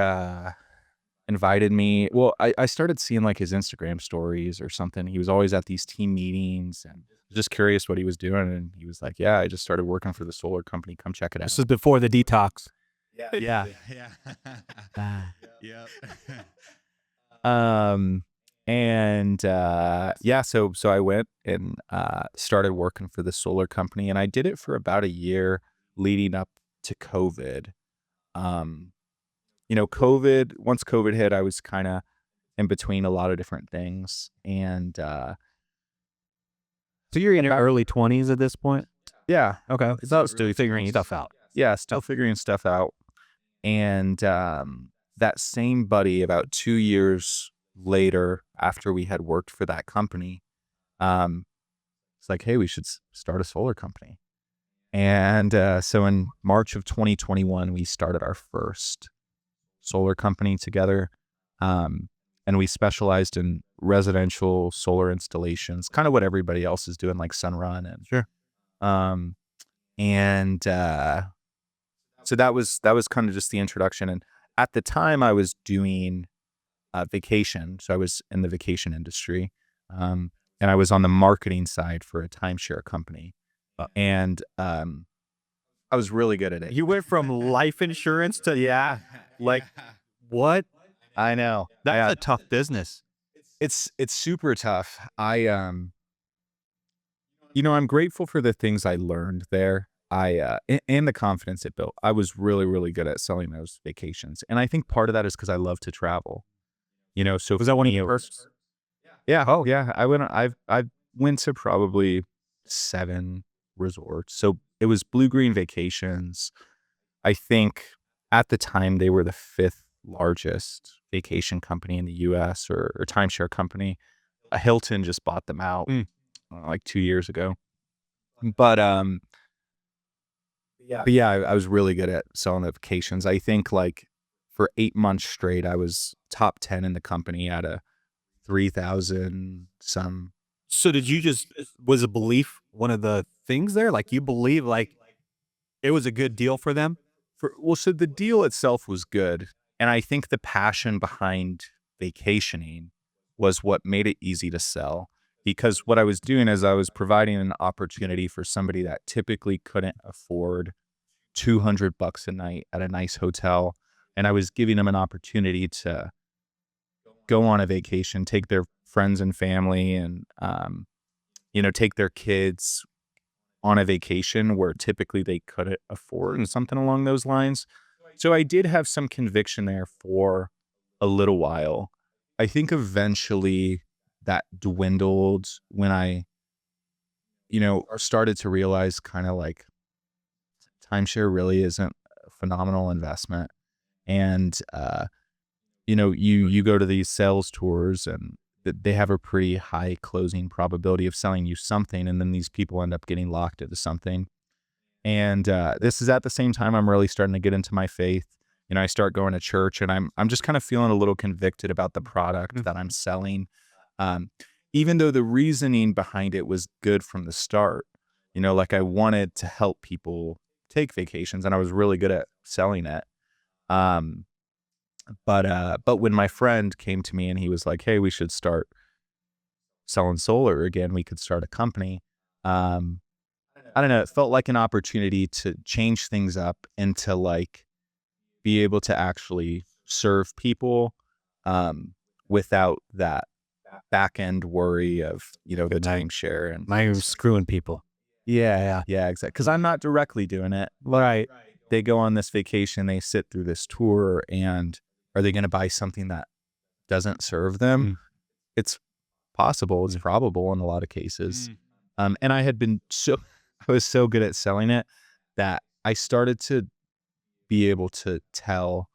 invited me. Well, I started seeing like his Instagram stories or something. He was always at these team meetings, and just curious what he was doing. And he was like, yeah, I just started working for the solar company. Come check it out. This is before the detox. Yeah. So I went and started working for the solar company, and I did it for about a year leading up to COVID. Once COVID hit, I was kind of in between a lot of different things. And so you're in your early 20s at this point? Yeah. Okay. So still figuring stuff out. Yeah, still figuring stuff out. And that same buddy, about 2 years later, after we had worked for that company, it's like, hey, we should start a solar company. And so in March of 2021, we started our first solar company together. And we specialized in residential solar installations, kind of what everybody else is doing, like Sunrun. And so that was kind of just the introduction. And at the time I was doing vacation. So I was in the vacation industry. And I was on the marketing side for a timeshare company. And I was really good at it. You went from life insurance to like what? I know. That's a tough business. It's super tough. I'm grateful for the things I learned there. And the confidence it built. I was really, really good at selling those vacations. And I think part of that is because I love to travel. So Was that one of your first? yeah. Oh yeah. I went to probably 7 resorts. So it was Blue Green Vacations. I think at the time they were the 5th largest vacation company in the US or timeshare company. Hilton just bought them out like 2 years ago. But yeah, I was really good at selling the vacations. I think like for 8 months straight, I was top 10 in the company at a 3,000 some. So did you was a belief one of the things there? Like you believe like it was a good deal for them? So the deal itself was good. And I think the passion behind vacationing was what made it easy to sell. Because what I was doing is I was providing an opportunity for somebody that typically couldn't afford $200 a night at a nice hotel. And I was giving them an opportunity to go on a vacation, take their friends and family and, take their kids on a vacation where typically they couldn't afford and something along those lines. So I did have some conviction there for a little while. I think eventually that dwindled when I, started to realize kind of like timeshare really isn't a phenomenal investment. And, you go to these sales tours and they have a pretty high closing probability of selling you something. And then these people end up getting locked into something. And this is at the same time I'm really starting to get into my faith. I start going to church and I'm just kind of feeling a little convicted about the product that I'm selling. Even though the reasoning behind it was good from the start, like I wanted to help people take vacations and I was really good at selling it. But when my friend came to me and he was like, "Hey, we should start selling solar again. We could start a company." I don't know. It felt like an opportunity to change things up and to like be able to actually serve people without that back end worry of, the timeshare and Now you're screwing people. yeah, exactly. Because I'm not directly doing it. Right. They go on this vacation, they sit through this tour, and are they going to buy something that doesn't serve them? It's possible. It's probable in a lot of cases. And I was so good at selling it that I started to be able to tell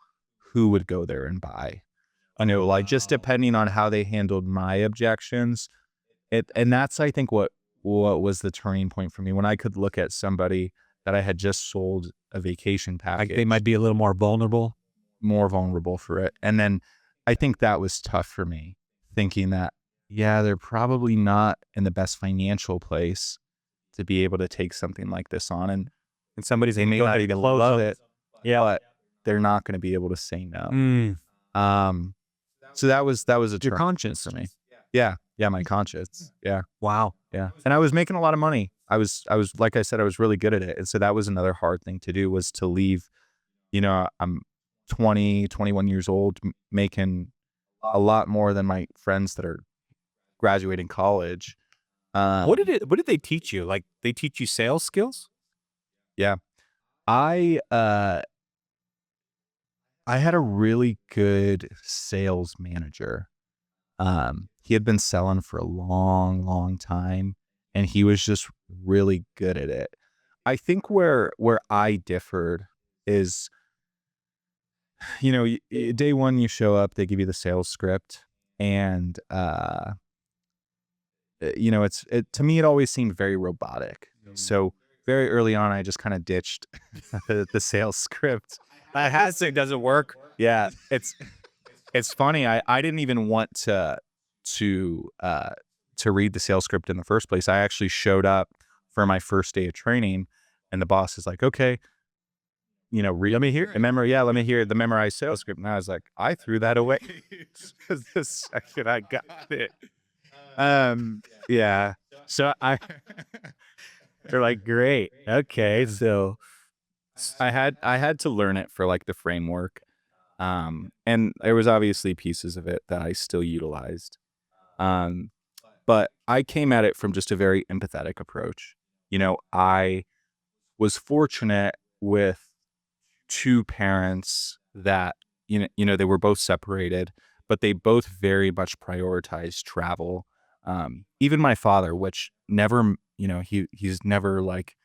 who would go there and buy. Like just depending on how they handled my objections. And that's, I think, what was the turning point for me when I could look at somebody that I had just sold a vacation package. Like they might be a little more vulnerable. More vulnerable for it. And then I think that was tough for me, thinking that, yeah, they're probably not in the best financial place to be able to take something like this on. And somebody's they may not even love it, but they're not going to be able to say no. So that was a Your conscience for me. Yeah, my conscience. Yeah. Wow. Yeah. And I was making a lot of money. I was like I said, I was really good at it. And so that was another hard thing to do, was to leave. I'm 20, 21 years old, making a lot more than my friends that are graduating college. What did they teach you? Like they teach you sales skills? Yeah. I had a really good sales manager. He had been selling for a long, long time, and he was just really good at it. I think where I differed is, day one you show up, they give you the sales script, and to me it always seemed very robotic. So very early on, I just kind of ditched the sales script. It doesn't work. Yeah, it's funny. I didn't even want to read the sales script in the first place. I actually showed up for my first day of training, and the boss is like, "Okay, Let me hear it. let me hear the memorized sales script. And I was like, I threw that away the second I got it. Yeah. So They're like, great. Okay. So, I had to learn it for like the framework. And there was obviously pieces of it that I still utilized. Um, but I came at it from just a very empathetic approach. I was fortunate with two parents that, they were both separated, but they both very much prioritized travel. Even my father, which never, he's never like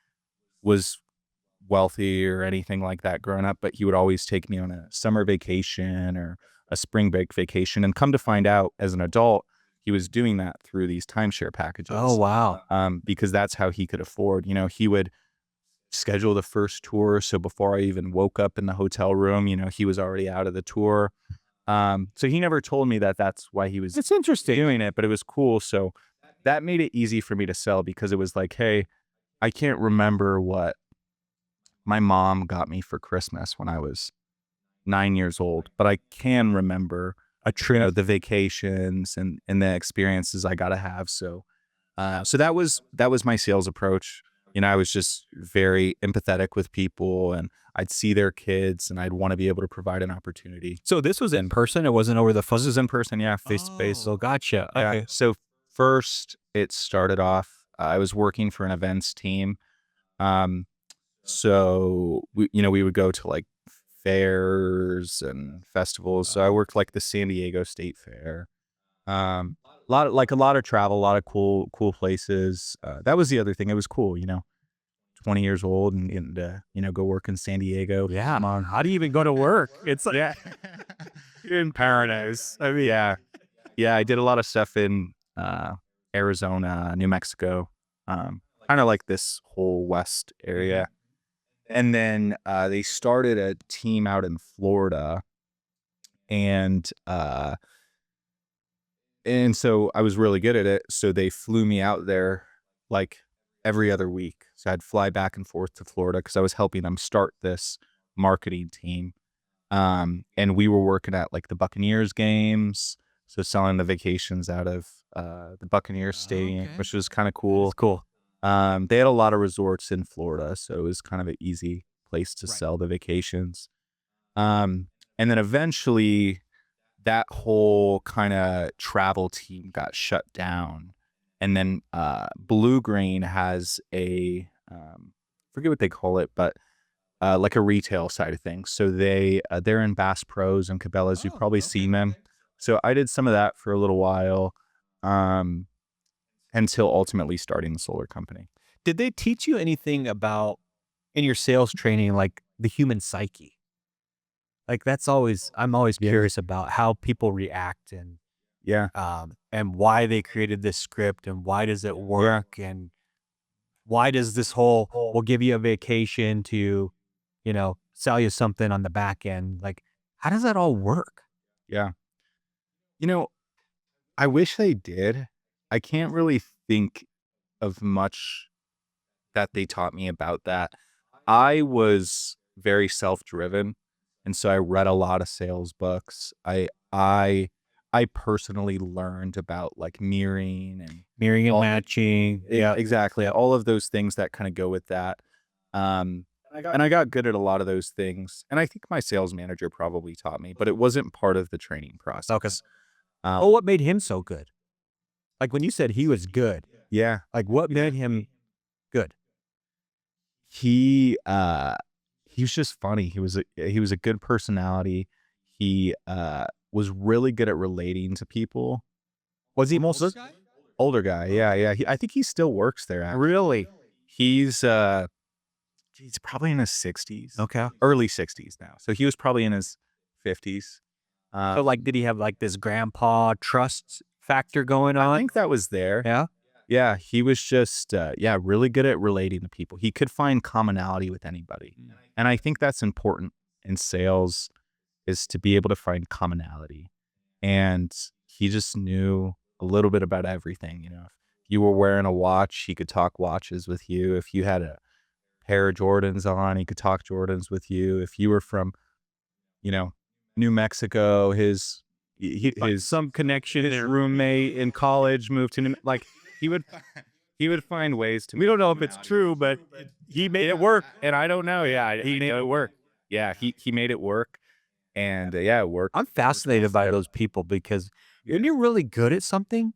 was wealthy or anything like that growing up, but he would always take me on a summer vacation or a spring break vacation. And come to find out as an adult, he was doing that through these timeshare oh, packages, wow. because that's how he could afford. He would schedule the first tour. So before I even woke up in the hotel room, he was already out of the tour. So he never told me that that's why he was It's interesting. doing it, but it was cool. So that made it easy for me to sell because it was like, hey, I can't remember what my mom got me for Christmas when I was 9 years old, but I can remember the vacations and the experiences I got to have. So that was my sales approach. I was just very empathetic with people, and I'd see their kids, and I'd want to be able to provide an opportunity. So this was in person. It wasn't over the phone. This is in person, yeah, face to face. So gotcha. Yeah. Okay. So first, it started off. I was working for an events team. Um, so we would go to like fairs and festivals. So I worked like the San Diego State Fair. A lot of travel, a lot of cool places. That was the other thing. It was cool, 20 years old and go work in San Diego. Yeah, man. How do you even go to work? It's like, Yeah. you're in paradise. I mean, Yeah. Yeah. I did a lot of stuff in Arizona, New Mexico, kind of like this whole West area. And then they started a team out in Florida, and so I was really good at it. So they flew me out there like every other week. So I'd fly back and forth to Florida because I was helping them start this marketing team. And we were working at like the Buccaneers games, so selling the vacations out of the Buccaneers stadium, okay. which was kind of cool. It's cool. They had a lot of resorts in Florida, so it was kind of an easy place to Right. sell the vacations. And then eventually that whole kind of travel team got shut down. And then Blue Green has a forget what they call it, but like a retail side of things. So they're in Bass Pros and Cabela's. You've probably seen them. So I did some of that for a little while, until ultimately starting the solar company. Did they teach you anything about in your sales training, like the human psyche? Like I'm always Yeah. curious about how people react Yeah. and why they created this script and why does it work and why does this whole we'll give you a vacation to, sell you something on the back end. Like, how does that all work? Yeah. You know, I wish they did. I can't really think of much that they taught me about that. I was very self-driven, and so I read a lot of sales books. I personally learned about like mirroring and Mirroring and all matching. yeah, exactly. All of those things that kind of go with that. And I got good at a lot of those things. And I think my sales manager probably taught me, but it wasn't part of the training Okay. process. Oh, what made him so good? Like when you said he was good, Yeah. like what made him good? He he was just funny. He was a good personality. He was really good at relating to people. Was he Almost older guy. Yeah, yeah. I think he still works there actually. really? He's he's probably in his 60s. Okay. Early 60s now. So he was probably in his 50s. So like, did he have like this grandpa trust factor going on? I think that was there. Yeah. Yeah, he was just really good at relating to people. He could find commonality with anybody. And I think that's important in sales is to be able to find commonality. And he just knew a little bit about everything, If you were wearing a watch, he could talk watches with you. If you had a pair of Jordans on, he could talk Jordans with you. If you were from, you know, New Mexico, his some connection his there. roommate in college moved to like he would find ways to. We don't know if it's true, but he made it work. And I don't know. Yeah, he made it work. Yeah, he made it work, and yeah, it worked. I'm fascinated by those people because when you're really good at something,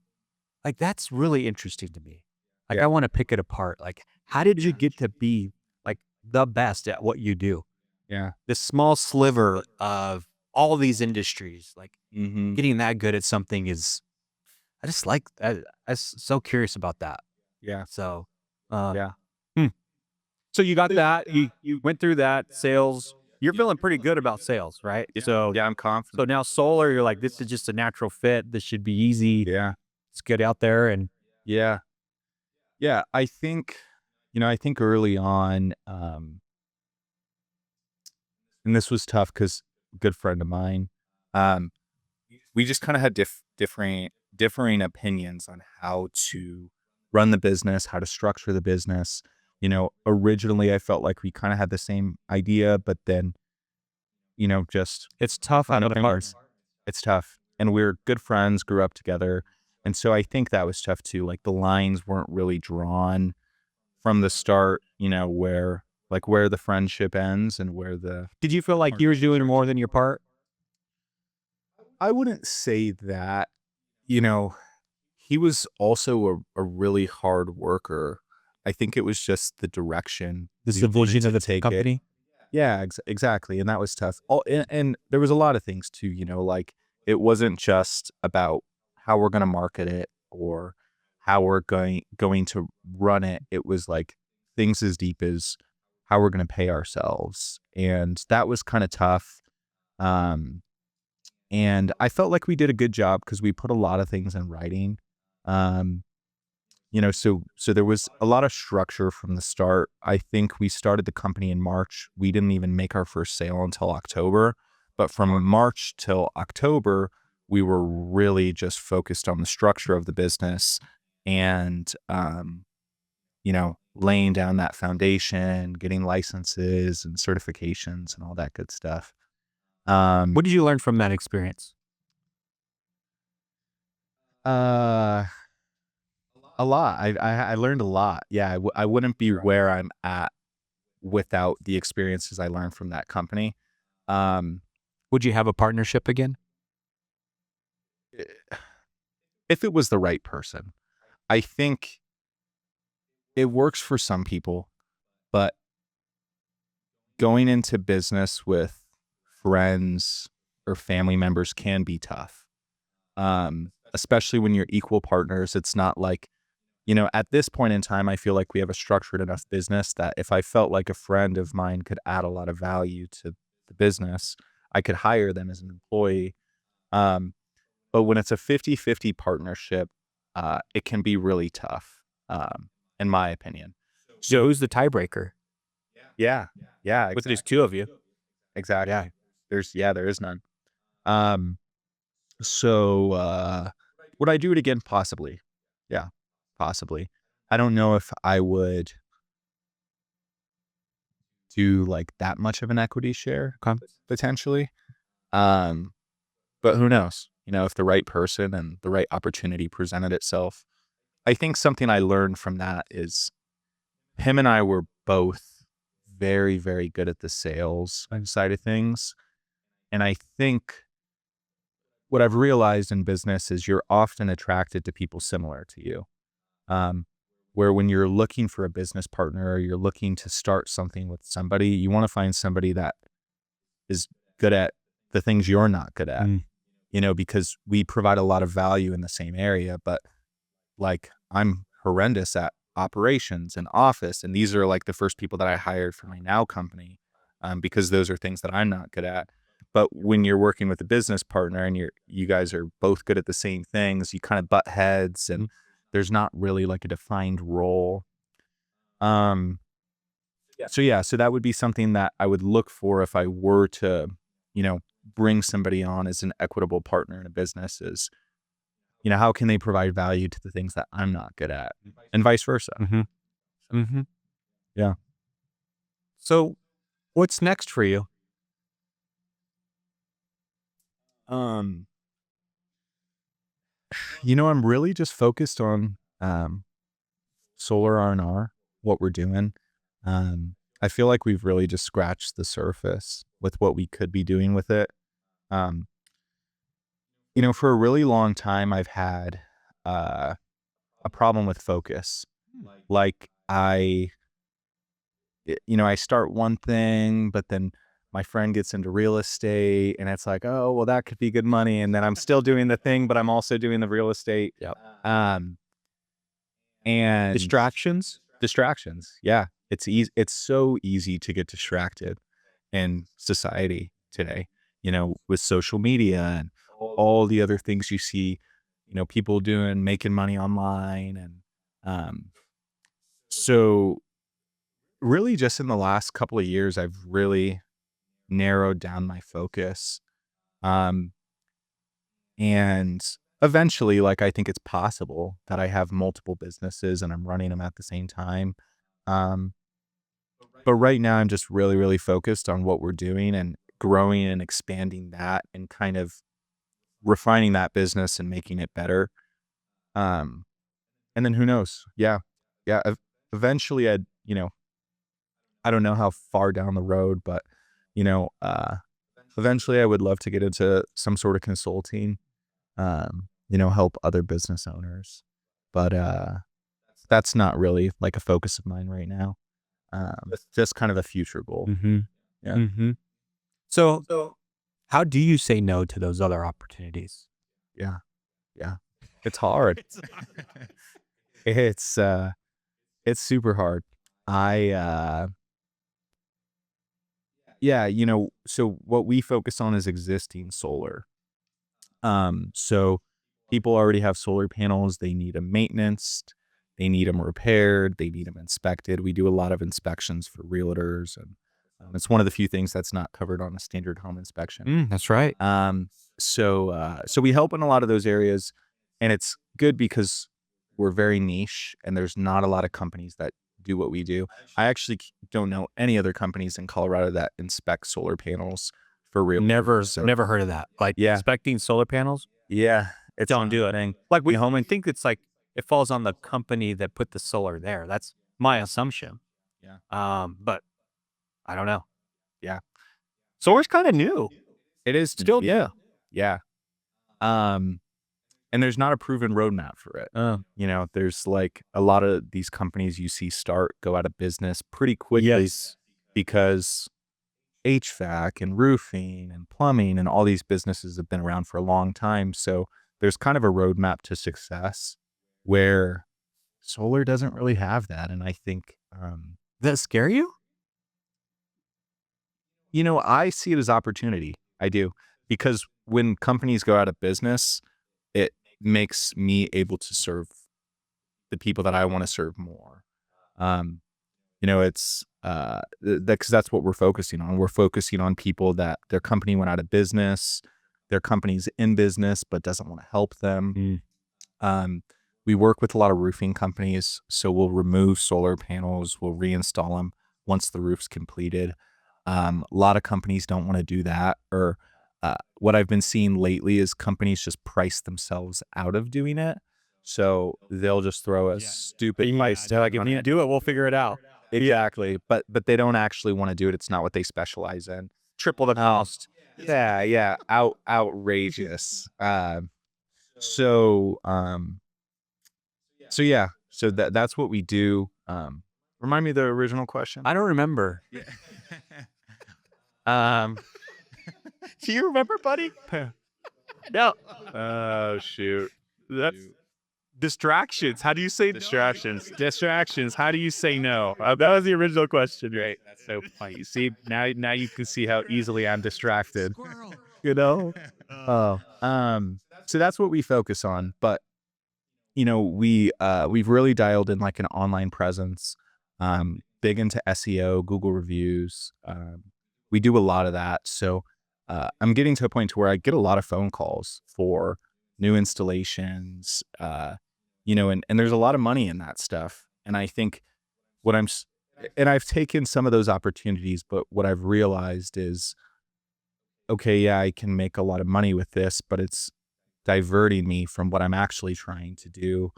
like that's really interesting to me. Like Yeah. I want to pick it apart. Like, how did you get to be like the best at what you do? Yeah. This small sliver of all these industries, like Mm-hmm. getting that good at something is, I just like, I'm so curious about that. Yeah. So, uh, Yeah. hmm. So you got that, you went through that sales. You're feeling pretty good about sales, right? So, Yeah, I'm confident. so now solar, you're like, this is just a natural fit. This should be easy. Yeah. Let's get out there and Yeah. Yeah. I think, I think early on, and this was tough because a good friend of mine, um, we just kind of had differing opinions on how to run the business, how to structure the business. Originally I felt like we kind of had the same idea, but then, just it's tough on other parts. it's tough. And we're good friends, grew up together. And so I think that was tough too. Like the lines weren't really drawn from the start, where the friendship ends and where the. Did you feel like you were doing more than your part? I wouldn't say that, you know, he was also a really hard worker. I think it was just the direction. This is we the wanted vision to of the take it. company. Yeah, exactly. And that was tough. And there was a lot of things too, like it wasn't just about how we're going to market it or how we're going to run it. It was like things as deep as how we're going to pay ourselves. And that was kind of tough. Um, and I felt like we did a good job because we put a lot of things in writing. Um, so there was a lot of structure from the start. I think we started the company in March. We didn't even make our first sale until October. But from March till October, we were really just focused on the structure of the business and, laying down that foundation, getting licenses and certifications and all that good stuff. What did you learn from that experience? Uh, a lot. I learned a lot. Yeah, I wouldn't be where I'm at without the experiences I learned from that company. Um, Would you have a partnership again? if it was the right person, I think it works for some people, but going into business with friends or family members can be tough. Especially when you're equal partners. It's not like, at this point in time, I feel like we have a structured enough business that if I felt like a friend of mine could add a lot of value to the business, I could hire them as an employee. Um, but when it's a 50-50 partnership, it can be really tough, in my opinion. So who's the tiebreaker? Yeah. Yeah. With there's two of you. Exactly. Yeah. There is none. So would I do it again? Possibly. Yeah, possibly. I don't know if I would do like that much of an equity share potentially. Um, but who knows? If the right person and the right opportunity presented itself. I think something I learned from that is him and I were both very, very good at the sales side of things. And I think what I've realized in business is you're often attracted to people similar to you. Where when you're looking for a business partner or you're looking to start something with somebody, you want to find somebody that is good at the things you're not good at, because we provide a lot of value in the same area, but like I'm horrendous at operations and office. And these are like the first people that I hired for my now company, because those are things that I'm not good at. But when you're working with a business partner and you guys are both good at the same things, you kind of butt heads and there's not really like a defined role. So that would be something that I would look for if I were to, bring somebody on as an equitable partner in a business is, how can they provide value to the things that I'm not good at and vice versa. Mm-hmm. Mm-hmm. Yeah. So what's next for you? Um, I'm really just focused on Solar RNR, what we're doing. I feel like we've really just scratched the surface with what we could be doing with it. Um, for a really long time, I've had uh, a problem with focus. Like I start one thing, but then my friend gets into real estate and it's like, oh, well, that could be good money. And then I'm still doing the thing, but I'm also doing the real estate. Yep. Um, and distractions. Yeah. It's easy. It's so easy to get distracted in society today, with social media and all the other things you see, people doing, making money online. And, so really just in the last couple of years, I've really narrowed down my focus. Um, and eventually, like, I think it's possible that I have multiple businesses and I'm running them at the same time. Um, but right now I'm just really, really focused on what we're doing and growing and expanding that and kind of refining that business and making it better. Um, and then who knows? Yeah. Yeah. Eventually I don't know how far down the road, but you know, uh, eventually I would love to get into some sort of consulting, help other business owners. But that's not really like a focus of mine right now. It's just kind of a future goal. Mm-hmm. Yeah. Mm-hmm. So how do you say no to those other opportunities? Yeah. Yeah. It's hard. It's it's super hard. I Yeah, so what we focus on is existing solar. So people already have solar panels, they need them maintenance, they need them repaired, they need them inspected. We do a lot of inspections for realtors, and it's one of the few things that's not covered on a standard home inspection. That's right. So we help in a lot of those areas, and it's good because we're very niche and there's not a lot of companies that do what we do. I actually don't know any other companies in Colorado that inspect solar panels for real. Never heard of that. Like Yeah. inspecting solar panels? Yeah, it's Don't do it. thing. Like we home and think it's like it falls on the company that put the solar there. That's my assumption. Yeah. But I don't know. Yeah. Solar's kind of new. It is Still yeah. new. Yeah. Um, and there's not a proven roadmap for it. There's like a lot of these companies you see go out of business pretty quickly. Yes. Because HVAC and roofing and plumbing and all these businesses have been around for a long time. So there's kind of a roadmap to success where solar doesn't really have that. And I think, Does that scare you? I see it as opportunity. I do. Because when companies go out of business, it makes me able to serve the people that I want to serve more. It's because that's what we're focusing on. We're focusing on people that their company went out of business, their company's in business but doesn't want to help them. We work with a lot of roofing companies, so we'll remove solar panels, we'll reinstall them once the roof's completed. A lot of companies don't want to do that, or what I've been seeing lately is companies just price themselves out of doing it. So they'll just throw a stupid price They're like, if on you it. do it, we'll figure it out. Exactly. But they don't actually want to do it. It's not what they specialize in. Triple the cost. Yeah, yeah. Outrageous. So so yeah. So that's what we do. Remind me of the original question. I don't remember. Do you remember, buddy? No. Oh shoot. That's distractions. How do you say Distractions. No? Distractions. How do you say no? That was the original question, right? That's so funny. See, now you can see how easily I'm distracted. You know? Oh. So that's what we focus on. But we've really dialed in like an online presence, big into SEO, Google reviews. We do a lot of that. So I'm getting to a point to where I get a lot of phone calls for new installations, and there's a lot of money in that stuff. And I think what And I've taken some of those opportunities, but what I've realized is, okay, yeah, I can make a lot of money with this, but it's diverting me from what I'm actually trying to do.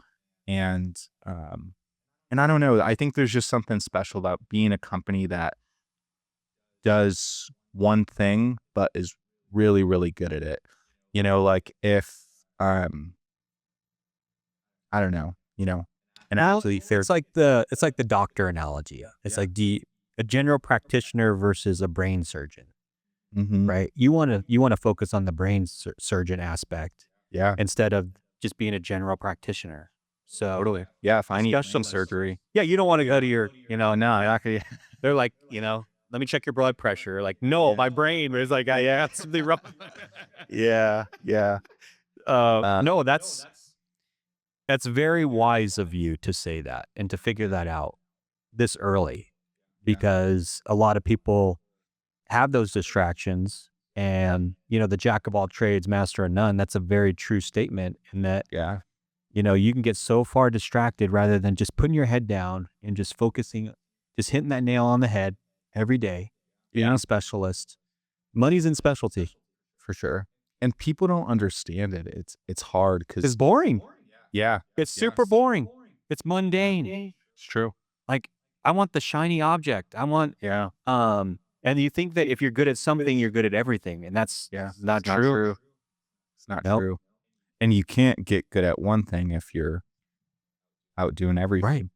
And, um, and I don't know, I think there's just something special about being a company that does one thing, but is really, really good at it. Like if, um, I don't know, and Now actually fair. it's like the doctor analogy. It's like a general practitioner versus a brain surgeon, Hmm. right? You want to focus on the brain surgeon aspect Yeah, instead of just being a general practitioner. So totally. Yeah, if I need some discussions. surgery. Yeah, you don't want to go to your, no, actually, they're like, let me check your blood pressure. Like, no, my brain is like, I have something wrong. Yeah, yeah. No, that's very wise of you to say that and to figure that out this early, because a lot of people have those distractions, and the jack of all trades, master of none. That's a very true statement, in that Yeah. you can get so far distracted rather than just putting your head down and just focusing, just hitting that nail on the head every day, being Yeah, a specialist. Money's in specialty. for sure. And people don't understand it. It's hard It's because boring. yeah, It's super boring. It's mundane. it's true. Like, I want the shiny object. I want, Yeah, and you think that if you're good at something, you're good at everything. And that's yeah. not It's not true. true. It's not Nope. true. And you can't get good at one thing if you're out doing Right. everything.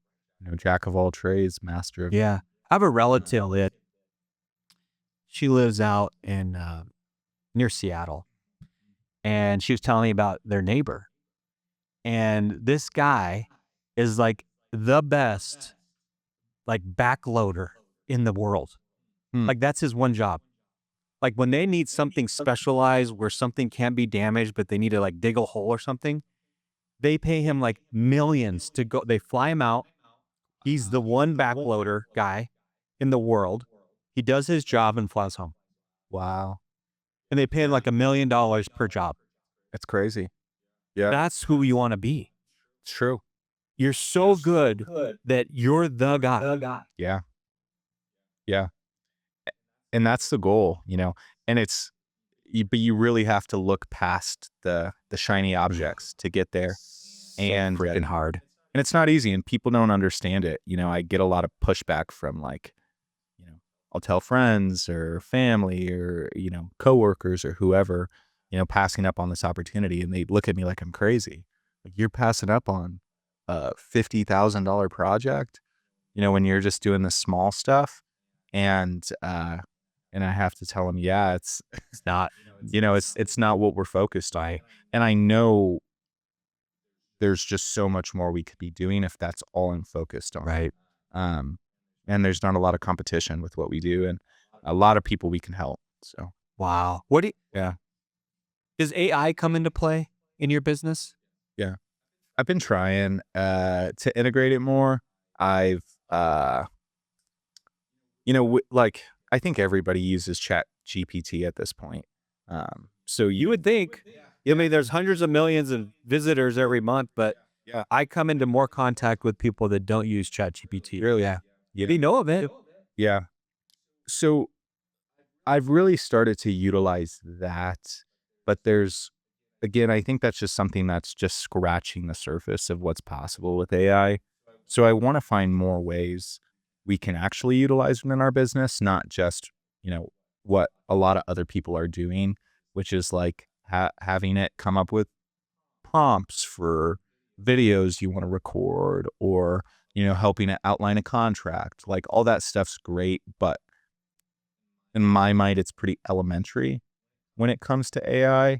Jack of all trades, master of Yeah. I have a relative that she lives out in near Seattle, and she was telling me about their neighbor. And this guy is like the best, like, backloader in the world. Hmm. Like, that's his one job. Like, when they need something specialized where something can be damaged, but they need to like dig a hole or something, they pay him like millions to go. They fly him out. He's the one backloader guy in the world. He does his job and flies home. Wow. And they pay him like $1 million per job. That's crazy. Yeah, That's who you want to be. it's true. You're so good that you're the guy. Yeah, yeah. And that's the goal, and but you really have to look past the shiny objects to get there. So And freaking hard. and it's not easy, and people don't understand it. I get a lot of pushback from, like, you know, I'll tell friends or family or, coworkers or whoever, passing up on this opportunity, and they look at me like I'm crazy. Like, you're passing up on a $50,000 project, when you're just doing the small stuff. And and I have to tell them, yeah, It's not it's not what we're focused on. And I know there's just so much more we could be doing if that's all I'm focused on. right. Um, and there's not a lot of competition with what we do, and a lot of people we can help. So Wow. yeah, Does AI come into play in your business? yeah, I've been trying to integrate it more. I've like, I think everybody uses Chat GPT at this point. So You would think. I mean, there's hundreds of millions of visitors every month, but yeah, I come into more contact with people that don't use ChatGPT. really, Yeah. yeah, They know of it. yeah. So I've really started to utilize that, but again, I think that's just something that's just scratching the surface of what's possible with AI. So I want to find more ways we can actually utilize it in our business, not just, what a lot of other people are doing, which is like having it come up with prompts for videos you want to record, or, helping it outline a contract. Like, all that stuff's great, but in my mind, it's pretty elementary when it comes to AI.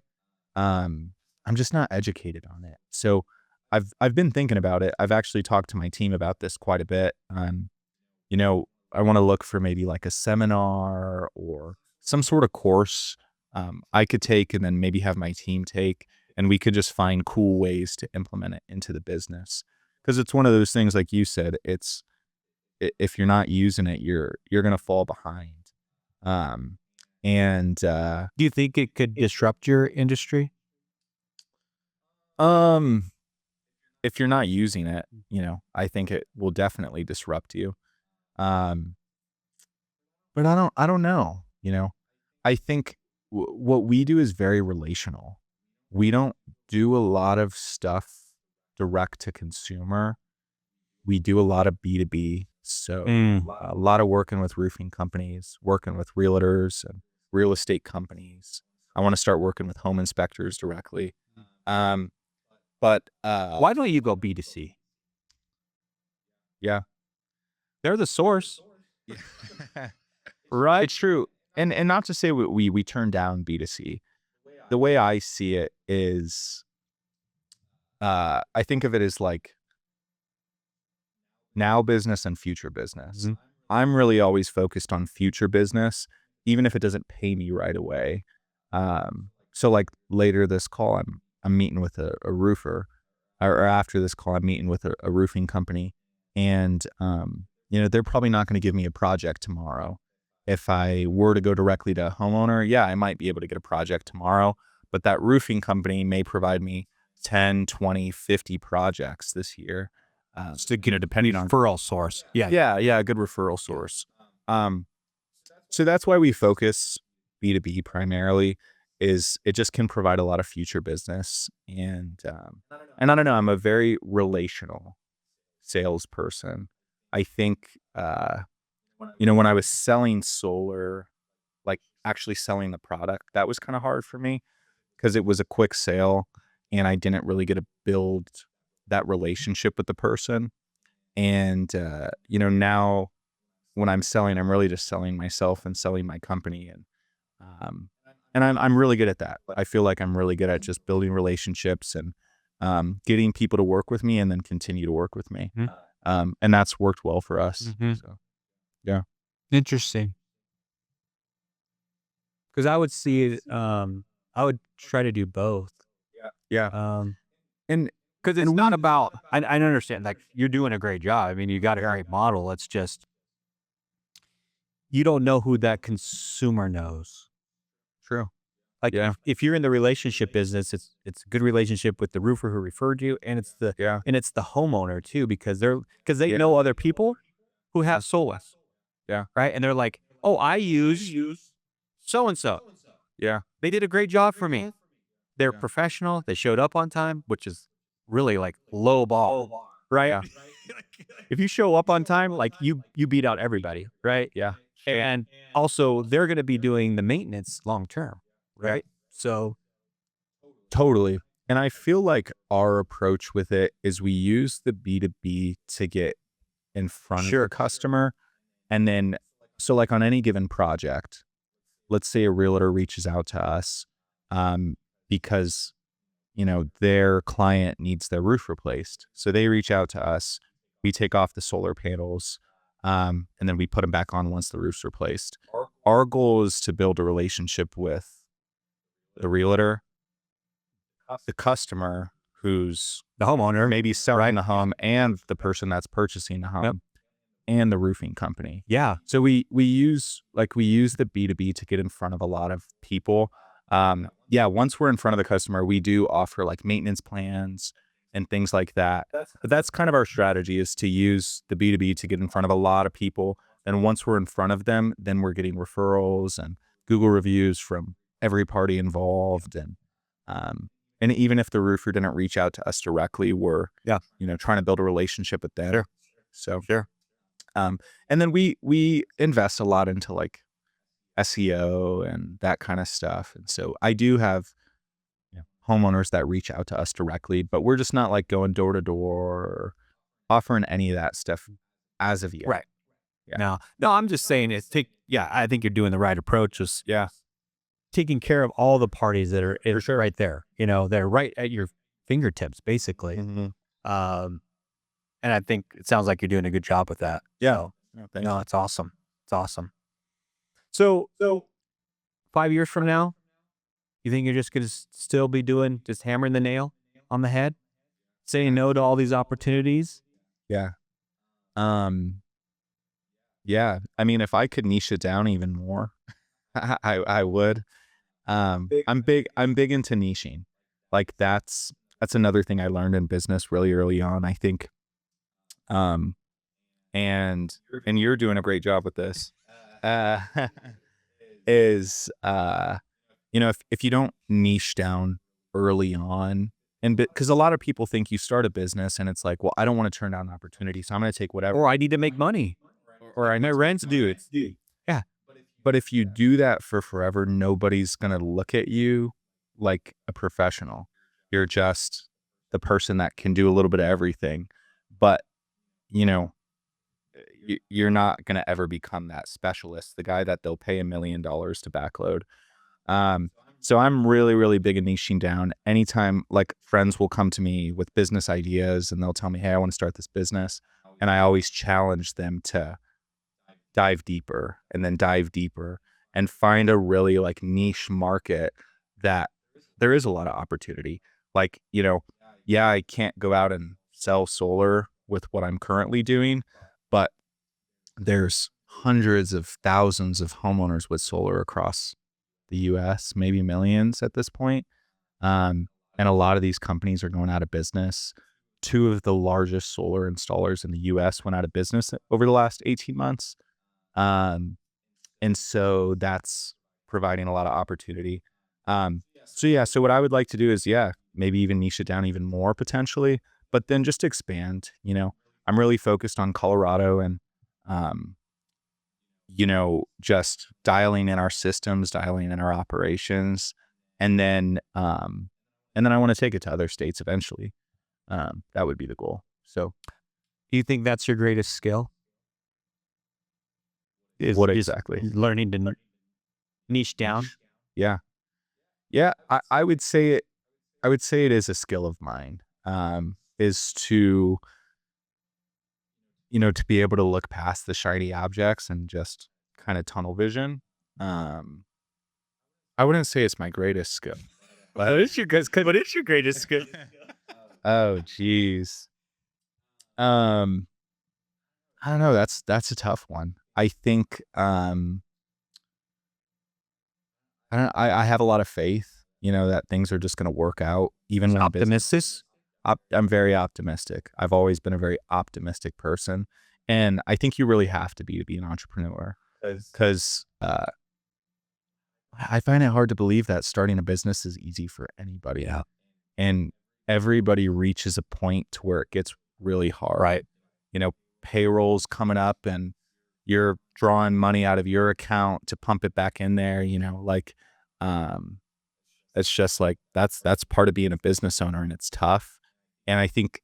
I'm just not educated on it. So I've been thinking about it. I've actually talked to my team about this quite a bit. You know, I want to look for maybe like a seminar or some sort of course I could take, and then maybe have my team take, and we could just find cool ways to implement it into the business. Because it's one of those things, like you said, if you're not using it, you're gonna fall behind. Um, and Do you think it could disrupt your industry? um, if you're not using it, I think it will definitely disrupt you. Um, but I don't know, you know, I think what we do is very relational. We don't do a lot of stuff direct to consumer. We do a lot of B2B. So a lot of working with roofing companies, working with realtors and real estate companies. I want to start working with home inspectors directly. But Why don't you go B2C? yeah, They're the source, right. right? It's true. And not to say we turn down B2C. The way I see it is, I think of it as like now business and future business. Mm-hmm. I'm really always focused on future business, even if it doesn't pay me right away. So like later this call, I'm meeting with a roofer, or after this call, I'm meeting with a roofing company, and you know, they're probably not going to give me a project tomorrow. If I were to go directly to a homeowner, yeah, I might be able to get a project tomorrow, but that roofing company may provide me 10, 20, 50 projects this year. So, you know, depending on referral source. Yeah. Yeah, a good referral source. Um, so that's why we focus B2B primarily, is it just can provide a lot of future business. And I don't know, I'm a very relational salesperson. I think, you know, when I was selling solar, like actually selling the product, that was kind of hard for me because it was a quick sale and I didn't really get to build that relationship with the person. And, you know, now when I'm selling, I'm really just selling myself and selling my company. Um, and I'm really good at that. I feel like I'm really good at just building relationships and, getting people to work with me and then continue to work with me. And that's worked well for us. Mm-hmm. So, yeah. Interesting. Because I would see it, I would try to do both. Yeah. And, Because it's not about, I understand, like, you're doing a great job. I mean, you got a great model. It's just, you don't know who that consumer knows. true. Like, Yeah. if you're in the relationship business, it's a good relationship with the roofer who referred you, and it's the Yeah. homeowner too, because they Yeah. know other people who have solar, Yeah. right? And they're like, oh, I use so and so. Yeah. They did a great job for me. They're Yeah. professional. They showed up on time, which is really like low ball, right? Yeah. If you show up on time, like you beat out everybody, right? Yeah. And also, they're going to be doing the maintenance long term, right? So, Totally. And I feel like our approach with it is we use the B2B to get in front of the customer. And then, so like on any given project, let's say a realtor reaches out to us, because, you know, their client needs their roof replaced. So they reach out to us, we take off the solar panels, and then we put them back on once the roof's replaced. Our goal is to build a relationship with the realtor, the customer who's the homeowner, maybe selling the home, and the person that's purchasing the home, and the roofing company. yeah, So we use the B2B to get in front of a lot of people. Yeah, once we're in front of the customer, we do offer like maintenance plans and things like that. But that's kind of our strategy, is to use the B2B to get in front of a lot of people. And once we're in front of them, then we're getting referrals and Google reviews from every party involved. And even if the roofer didn't reach out to us directly, we're, you know, trying to build a relationship with them. So, and then we invest a lot into like SEO and that kind of stuff. And so I do have homeowners that reach out to us directly, but we're just not like going door to door or offering any of that stuff as of yet. right. Yeah. No, I'm just saying I think you're doing the right approach. Just Yeah. taking care of all the parties that are right there, you know, they're right at your fingertips, basically. And I think it sounds like you're doing a good job with that. Yeah. So, Thanks. no, it's awesome. It's awesome. So 5 years from now, you think you're just going to still be just hammering the nail on the head, saying no to all these opportunities? Yeah. Yeah. I mean, if I could niche it down even more, I would. I'm big into niching. Like that's another thing I learned in business really early on. I think, and you're doing a great job with this, uh, is, if you don't niche down early on, and because a lot of people think you start a business and it's like, well, I don't want to turn down an opportunity, so I'm going to take whatever, Or I need to make money. or I My need to rent's due. yeah. But if you do that for forever, nobody's going to look at you like a professional. You're just the person that can do a little bit of everything. But, you know, you're not going to ever become that specialist, the guy that they'll pay $1 million to backload. So I'm really, really big in niching down. Anytime, like, friends will come to me with business ideas and they'll tell me, hey, I want to start this business. And I always challenge them to dive deeper and then dive deeper and find a really like niche market that there is a lot of opportunity. Like, yeah, I can't go out and sell solar with what I'm currently doing, but there's hundreds of thousands of homeowners with solar across the US, maybe millions at this point. And a lot of these companies are going out of business. Two of the largest solar installers in the US went out of business over the last 18 months. Um, and so that's providing a lot of opportunity. So what I would like to do is, yeah, maybe even niche it down even more potentially, but then just expand. I'm really focused on Colorado and, um, just dialing in our systems, dialing in our operations, and then I want to take it to other states eventually. That would be the goal. So Do you think that's your greatest skill? Is what just exactly? learning to niche down? Yeah. Yeah. I would say it. I would say it is a skill of mine, is to be able to look past the shiny objects and just kind of tunnel vision. Um, I wouldn't say it's my greatest skill. What is your greatest skill? Oh, geez. Um, I don't know. That's a tough one. I think, I have a lot of faith, that things are just going to work out, even when business. Optimistic? I'm very optimistic. I've always been a very optimistic person. And I think you really have to be an entrepreneur, because I find it hard to believe that starting a business is easy for anybody. Yeah. And everybody reaches a point to where it gets really hard. Right. Payroll's coming up and you're drawing money out of your account to pump it back in there, um, it's just like, that's part of being a business owner, and it's tough. And I think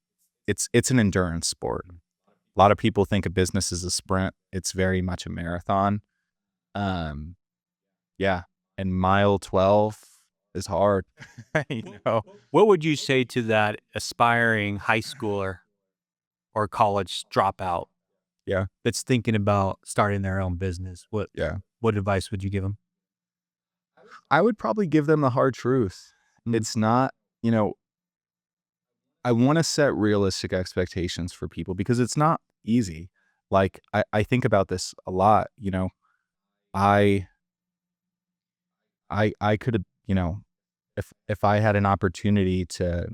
it's an endurance sport. A lot of people think a business is a sprint. It's very much a marathon. Um, yeah. And mile 12 is hard. you know? What would you say to that aspiring high schooler or college dropout Yeah. that's thinking about starting their own business? Yeah. What advice would you give them? I would probably give them the hard truth. It's not, I want to set realistic expectations for people because it's not easy. Like, I think about this a lot. I I could have, if I had an opportunity to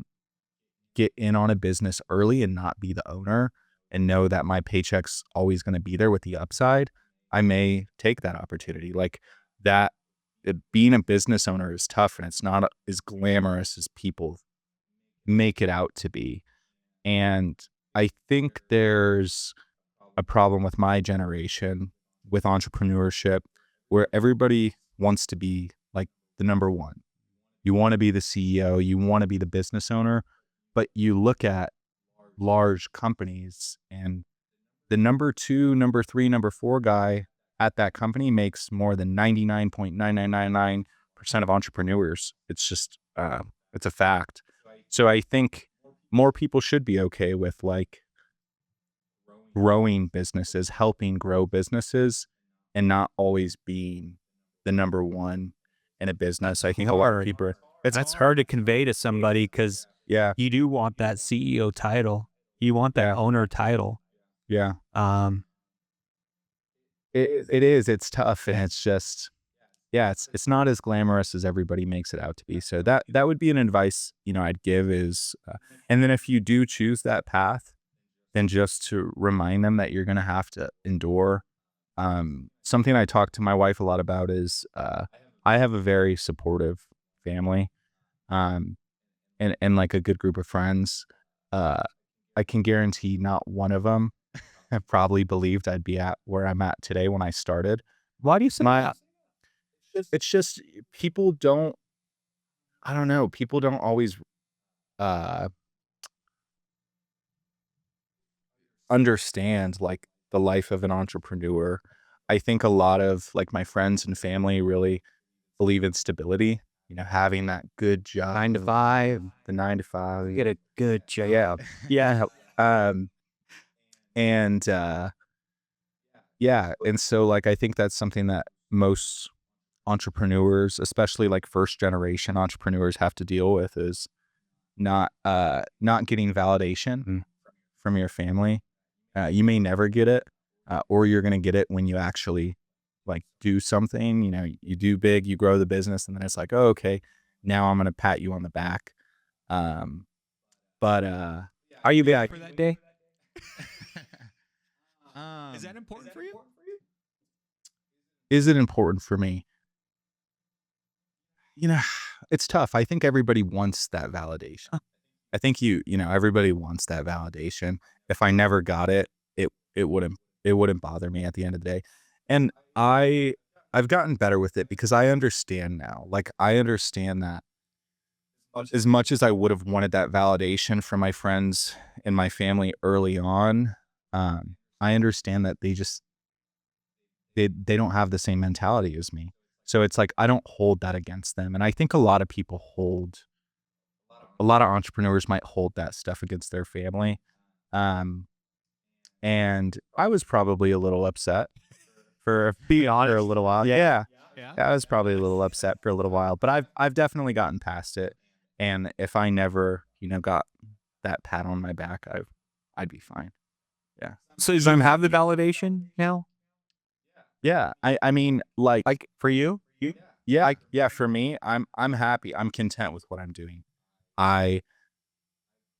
get in on a business early and not be the owner and know that my paycheck's always going to be there with the upside, I may take that opportunity. Like that, being a business owner is tough, and it's not as glamorous as people make it out to be. And I think there's a problem with my generation with entrepreneurship where everybody wants to be like the number one. You want to be the CEO, you want to be the business owner, but you look at large companies and the number two, number three, number four guy at that company makes more than 99.9999% of entrepreneurs. It's just, it's a fact. So I think more people should be okay with like growing businesses, helping grow businesses, and not always being the number one in a business. I think a lot of people, That's hard to convey to somebody because yeah, you do want that CEO title. You want that yeah, owner title. yeah. Um, It is. It's tough, and it's just, yeah, it's not as glamorous as everybody makes it out to be. So that would be an advice I'd give is, and then if you do choose that path, than just to remind them that you're going to have to endure. Something I talk to my wife a lot about is I have a very supportive family, um, and like a good group of friends. Uh, I can guarantee not one of them have probably believed I'd be at where I'm at today when I started. Why do you say that? It's just people don't, I don't know, people don't always uh, understand like the life of an entrepreneur. I think a lot of like my friends and family really believe in stability, having that good job, 9 to 5. the 9 to 5. Get a good job. Yeah. Yeah. Um, and yeah. And so like I think that's something that most entrepreneurs, especially like first generation entrepreneurs, have to deal with is not getting validation from your family. You may never get it, or you're going to get it when you actually like do something. You do big, you grow the business, and then it's like, oh, okay, now I'm going to pat you on the back. Um, but Are you back for that day? Is that important for you? Is it important for me? It's tough. I think everybody wants that validation. I think everybody wants that validation. If I never got it, it wouldn't bother me at the end of the day. And I've gotten better with it because I understand now. Like I understand that as much as I would have wanted that validation from my friends and my family early on, I understand that they don't have the same mentality as me. So it's like I don't hold that against them. And I think a lot of entrepreneurs might hold that stuff against their family. Um, and I was probably a little upset for a little while. Yeah. I was probably a little upset for a little while, but I've definitely gotten past it. And if I never, got that pat on my back, I'd be fine. Yeah. So do you have the validation now? Yeah. I mean, like For you? yeah, for me, I'm happy. I'm content with what I'm doing. I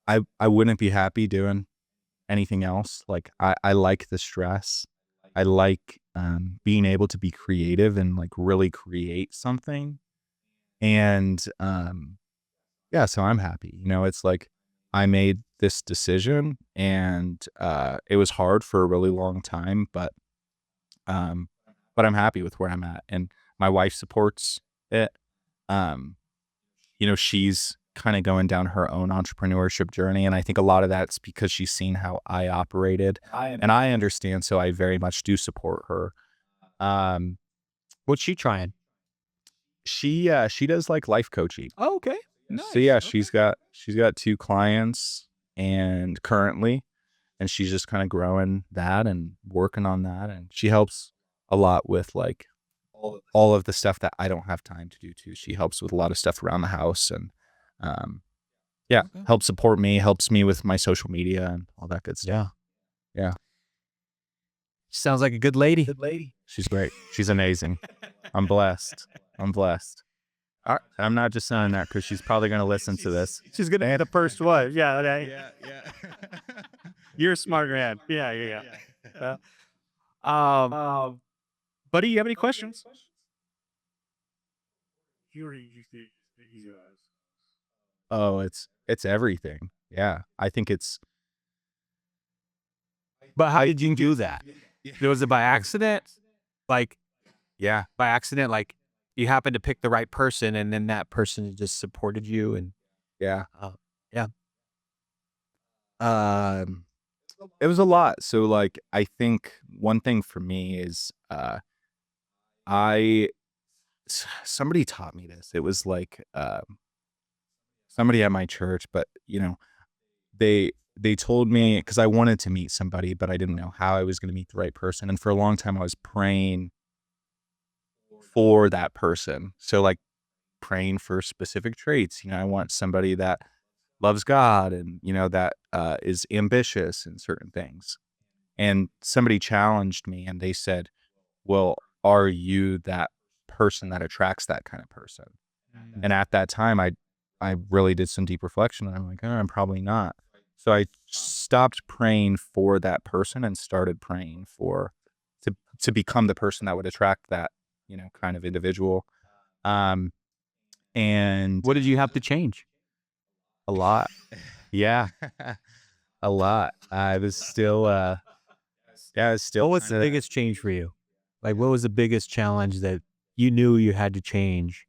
I wouldn't be happy doing anything else. Like I like the stress. I like being able to be creative and like really create something. And yeah, so I'm happy. It's like I made this decision and it was hard for a really long time, um but I'm happy with where I'm at and my wife supports it. Um she's kind of going down her own entrepreneurship journey. And I think a lot of that's because she's seen how I operated and I understand. So I very much do support her. Um, What's she trying? she does like life coaching. Oh, okay. So yeah, she's got 2 clients and currently, and she's just kind of growing that and working on that. And she helps a lot with like all of the stuff that I don't have time to do too. She helps with a lot of stuff around the house and, um, yeah, helps support me, helps me with my social media and all that good stuff. Yeah. Sounds like a good lady. She's great. She's amazing. I'm blessed. All right. I'm not just saying that because she's probably going to listen to this. She's gonna hit the first one. Yeah. Yeah. You're a smart man. Yeah. Um, buddy, you have any questions? Oh, it's everything. Yeah. I think it's, But how did you do that? Was it by accident? Like yeah. by accident, like you happened to pick the right person, and then that person just supported you, and Yeah. yeah. Um, it was a lot. So like, I think one thing for me is, I, somebody taught me this. It was like, somebody at my church, but they told me because I wanted to meet somebody, but I didn't know how I was going to meet the right person. And for a long time, I was praying for that person. So like praying for specific traits. I want somebody that loves God and that is ambitious in certain things. And somebody challenged me and they said, "Well, are you that person that attracts that kind of person?" And at that time, I really did some deep reflection, and I'm like, "Oh, I'm probably not." So I stopped praying for that person and started praying to become the person that would attract that, kind of individual. Um, and What did you have to change? a lot. Yeah. A lot. I was still, yeah, I was still What was the kinda, biggest change for you? Like, what was the biggest challenge that you knew you had to change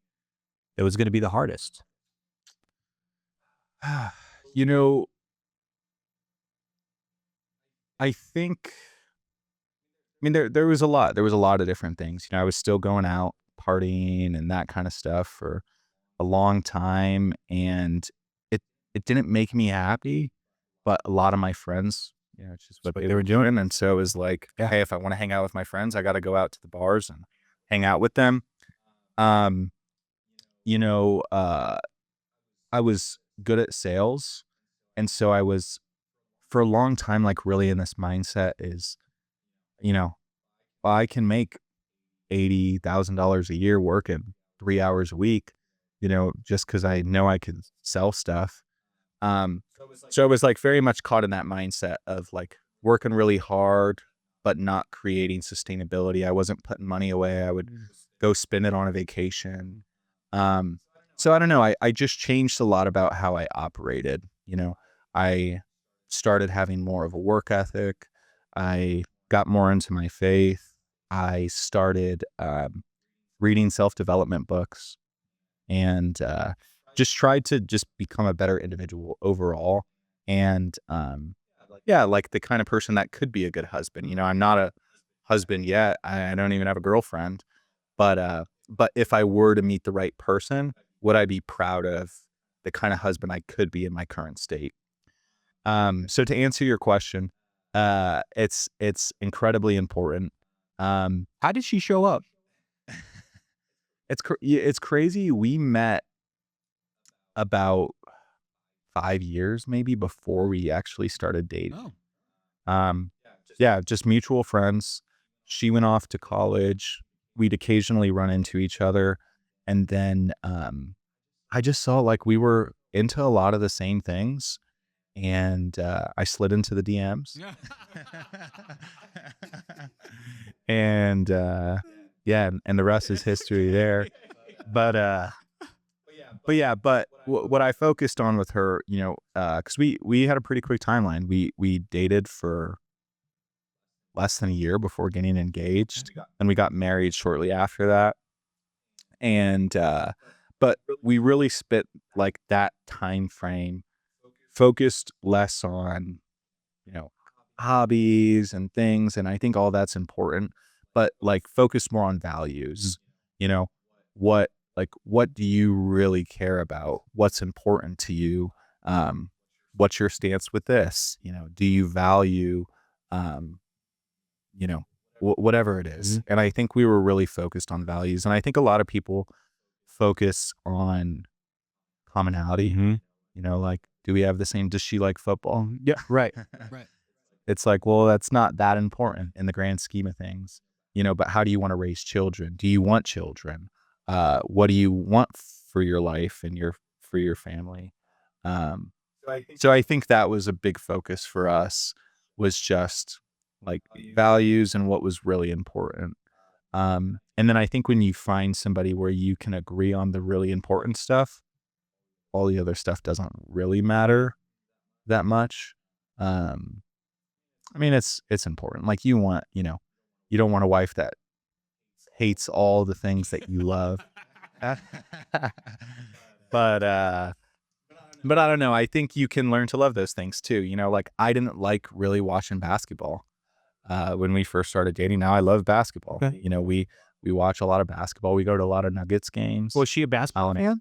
that was going to be the hardest? you know, I think, I mean, there was a lot. There was a lot of different things. I was still going out, partying and that kind of stuff for a long time, and it it didn't make me happy, but a lot of my friends, it's just what What they they were were doing? doing, and so it was like, Yeah. hey, if I wanna hang out with my friends, I gotta go out to the bars and hang out with them. Um, you know, uh, I was good at sales, and so I was, for a long time, like, really in this mindset is, you know, I can make $80,000 a year working 3 hours a week, just because I know I can sell stuff. So I was, like, very much caught in that mindset of, like, working really hard, but not creating sustainability. I wasn't putting money away. I would go spend it on a vacation. Um, so I don't know. I just changed a lot about how I operated. I started having more of a work ethic. I got more into my faith. I started reading self-development books, and just tried to just become a better individual overall. And yeah, like the kind of person that could be a good husband. I'm not a husband yet. I don't even have a girlfriend. But if I were to meet the right person, would I be proud of the kind of husband I could be in my current state? So to answer your question, it's incredibly important. How did she show up? It's crazy. We met about 5 years maybe before we actually started dating. Oh. Um, yeah, just mutual friends. She went off to college. We'd occasionally run into each other, and then, I just saw, like, we were into a lot of the same things, and, I slid into the DMs. And, yeah, and the rest is history there. But, what I focused on with her, because we had a pretty quick timeline. We dated for less than a year before getting engaged, and we got married shortly after that. And but we really spent, like, that time frame focused less on, you know, hobbies and things, and I think all that's important, but, like, focus more on values. You know, what do you really care about? What's important to you? What's your stance with this? Do you value, um, whatever it is? Mhm. And I think we were really focused on values, and I think a lot of people focus on commonality. Mhm. Like, do we have the same? Does she like football? Yeah, right. Right. It's like, well, that's not that important in the grand scheme of things, but how do you want to raise children? Do you want children? What do you want for your life and for your family? Um, so I think that was a big focus for us, was just like values and what was really important. And then I think when you find somebody where you can agree on the really important stuff, all the other stuff doesn't really matter that much. Um, I mean, it's important. Like, you don't want a wife that hates all the things that you love. But but I don't know. I think you can learn to love those things too. Like, I didn't like really watching basketball when we first started dating. Now I love basketball. Okay. We watch a lot of basketball. We go to a lot of Nuggets games. Was she a basketball fan?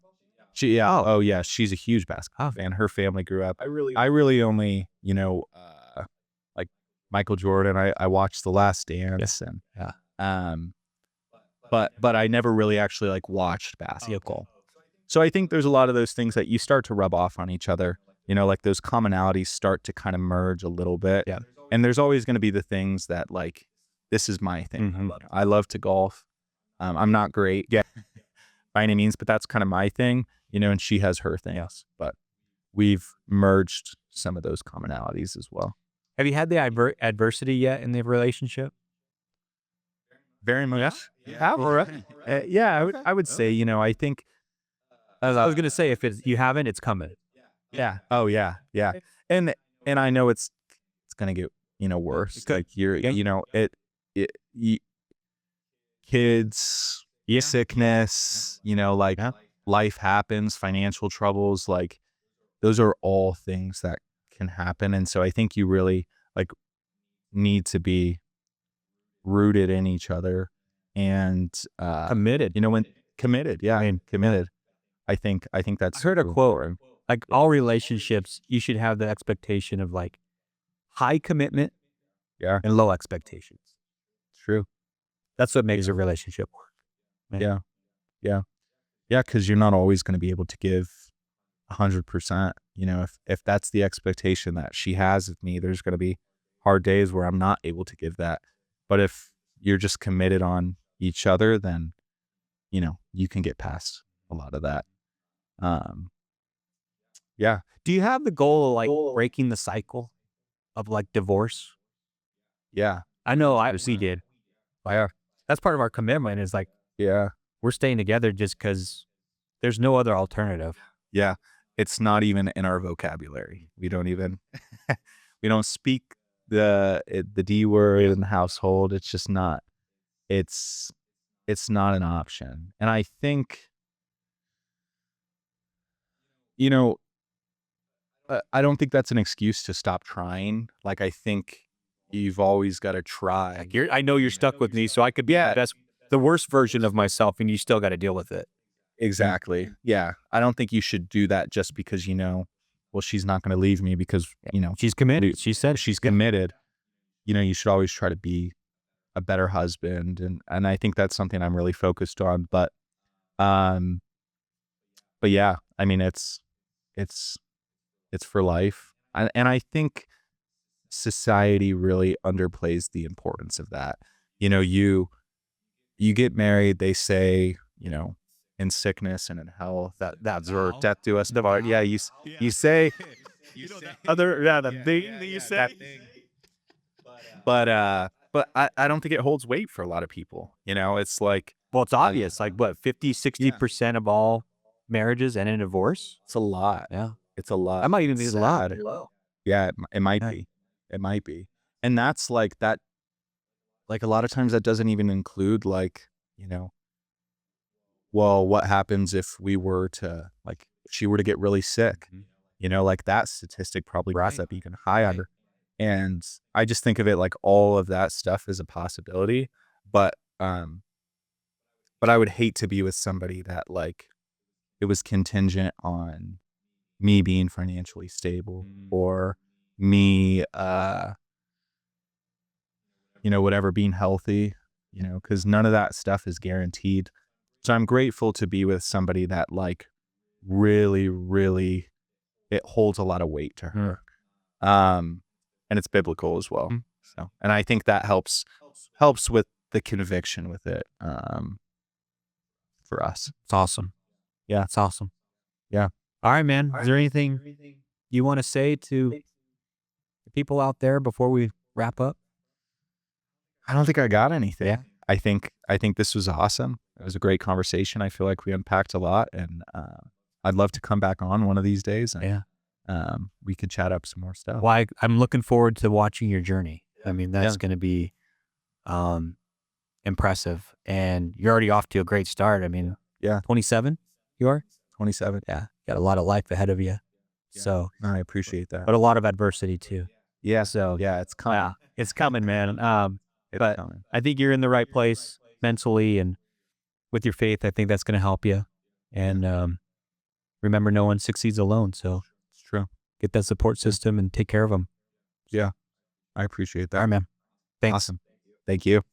Yeah. Oh. Oh yeah, she's a huge basketball Oh. fan. Her family grew up. I really only, like Michael Jordan. I watched The Last Dance, and Yeah. um, but I never really actually, like, watched basketball. So I think there's a lot of those things that you start to rub off on each other. Like, those commonalities start to kind of merge a little bit. Yeah. And there's always going to be the things that, like, this is my thing. Mhm. I love to golf. I'm not great, Yeah. by any means, but that's kind of my thing. And she has her things. But we've merged some of those commonalities as well. Have you had the adversity yet in the relationship? Very much. Yeah, I would say, I think, I was gonna say, if you haven't, it's coming. yeah. Oh yeah. Yeah. And, I know it's going to get, worse. Like kids, sickness, like life happens, financial troubles, like those are all things that can happen. And so I think you really like need to be rooted in each other and Committed. when committed. Yeah. Committed. I think that's I heard a super quote, important. like, all relationships, you should have the expectation of, like, high commitment Yeah. and low expectations. True. That's what makes a relationship work. Man. Yeah. Yeah. Yeah. Cause you're not always going to be able to give 100%. If that's the expectation that she has of me, there's going to be hard days where I'm not able to give that. But if you're just committed on each other, then, you can get past a lot of that. Yeah. Do you have the goal of, like, breaking the cycle of, like, divorce? Yeah. I know we did. Yeah. That's part of our commitment is, like, Yeah. we're staying together just because there's no other alternative. Yeah. It's not even in our vocabulary. We don't even, we don't speak the D word in the household. It's just not, it's not an option. And I think, I don't think that's an excuse to stop trying. Like, I think you've always got to try. Like, I know you're stuck with me, so I could be the worst version of myself, and you still got to deal with it. Exactly. Yeah. I don't think you should do that just because, well, she's not going to leave me because, She's committed. She said she's committed. You should always try to be a better husband. And I think that's something I'm really focused on. But yeah, I mean, it's for life. And I think society really underplays the importance of that. You get married, they say, in sickness and in health, that's our death do us divide. Yeah, you say the thing that you say. But I don't think it holds weight for a lot of people. It's like, well, it's obvious. Like, what, 50-60% of all marriages end in divorce? It's a lot. Yeah, it's a lot. I might even think it's a lot. Yeah, it might be. It might be. And that's like that. Like, a lot of times that doesn't even include, like, well, what happens if we were to, like, if she were to get really sick? Like, that statistic probably goes up even higher. And I just think of it like all of that stuff is a possibility. But I would hate to be with somebody that, like, it was contingent on me being financially stable or me, whatever, being healthy, because none of that stuff is guaranteed. So I'm grateful to be with somebody that, like, really, really, it holds a lot of weight to her. And it's biblical as well. So, and I think that helps with the conviction with it, for us. It's awesome. Yeah. It's awesome. Yeah. All right, man. Is there anything you want to say to the people out there before we wrap up? I don't think I got anything. Yeah. I think this was awesome. It was a great conversation. I feel like we unpacked a lot, and I'd love to come back on one of these days. And, we could chat up some more stuff. Well, I'm looking forward to watching your journey. I mean, that's going to be impressive, and you're already off to a great start. I mean, 27, you are 27. Yeah, got a lot of life ahead of you. So I appreciate that, but a lot of adversity too. Yeah. So yeah, it's coming. Yeah, it's coming, man. But coming. I think you're in the right place mentally and with your faith. I think that's going to help you. And remember, no one succeeds alone. So It's true. get that support system and take care of them. Yeah. I appreciate that. All right, man. Thanks. Awesome. Thank you.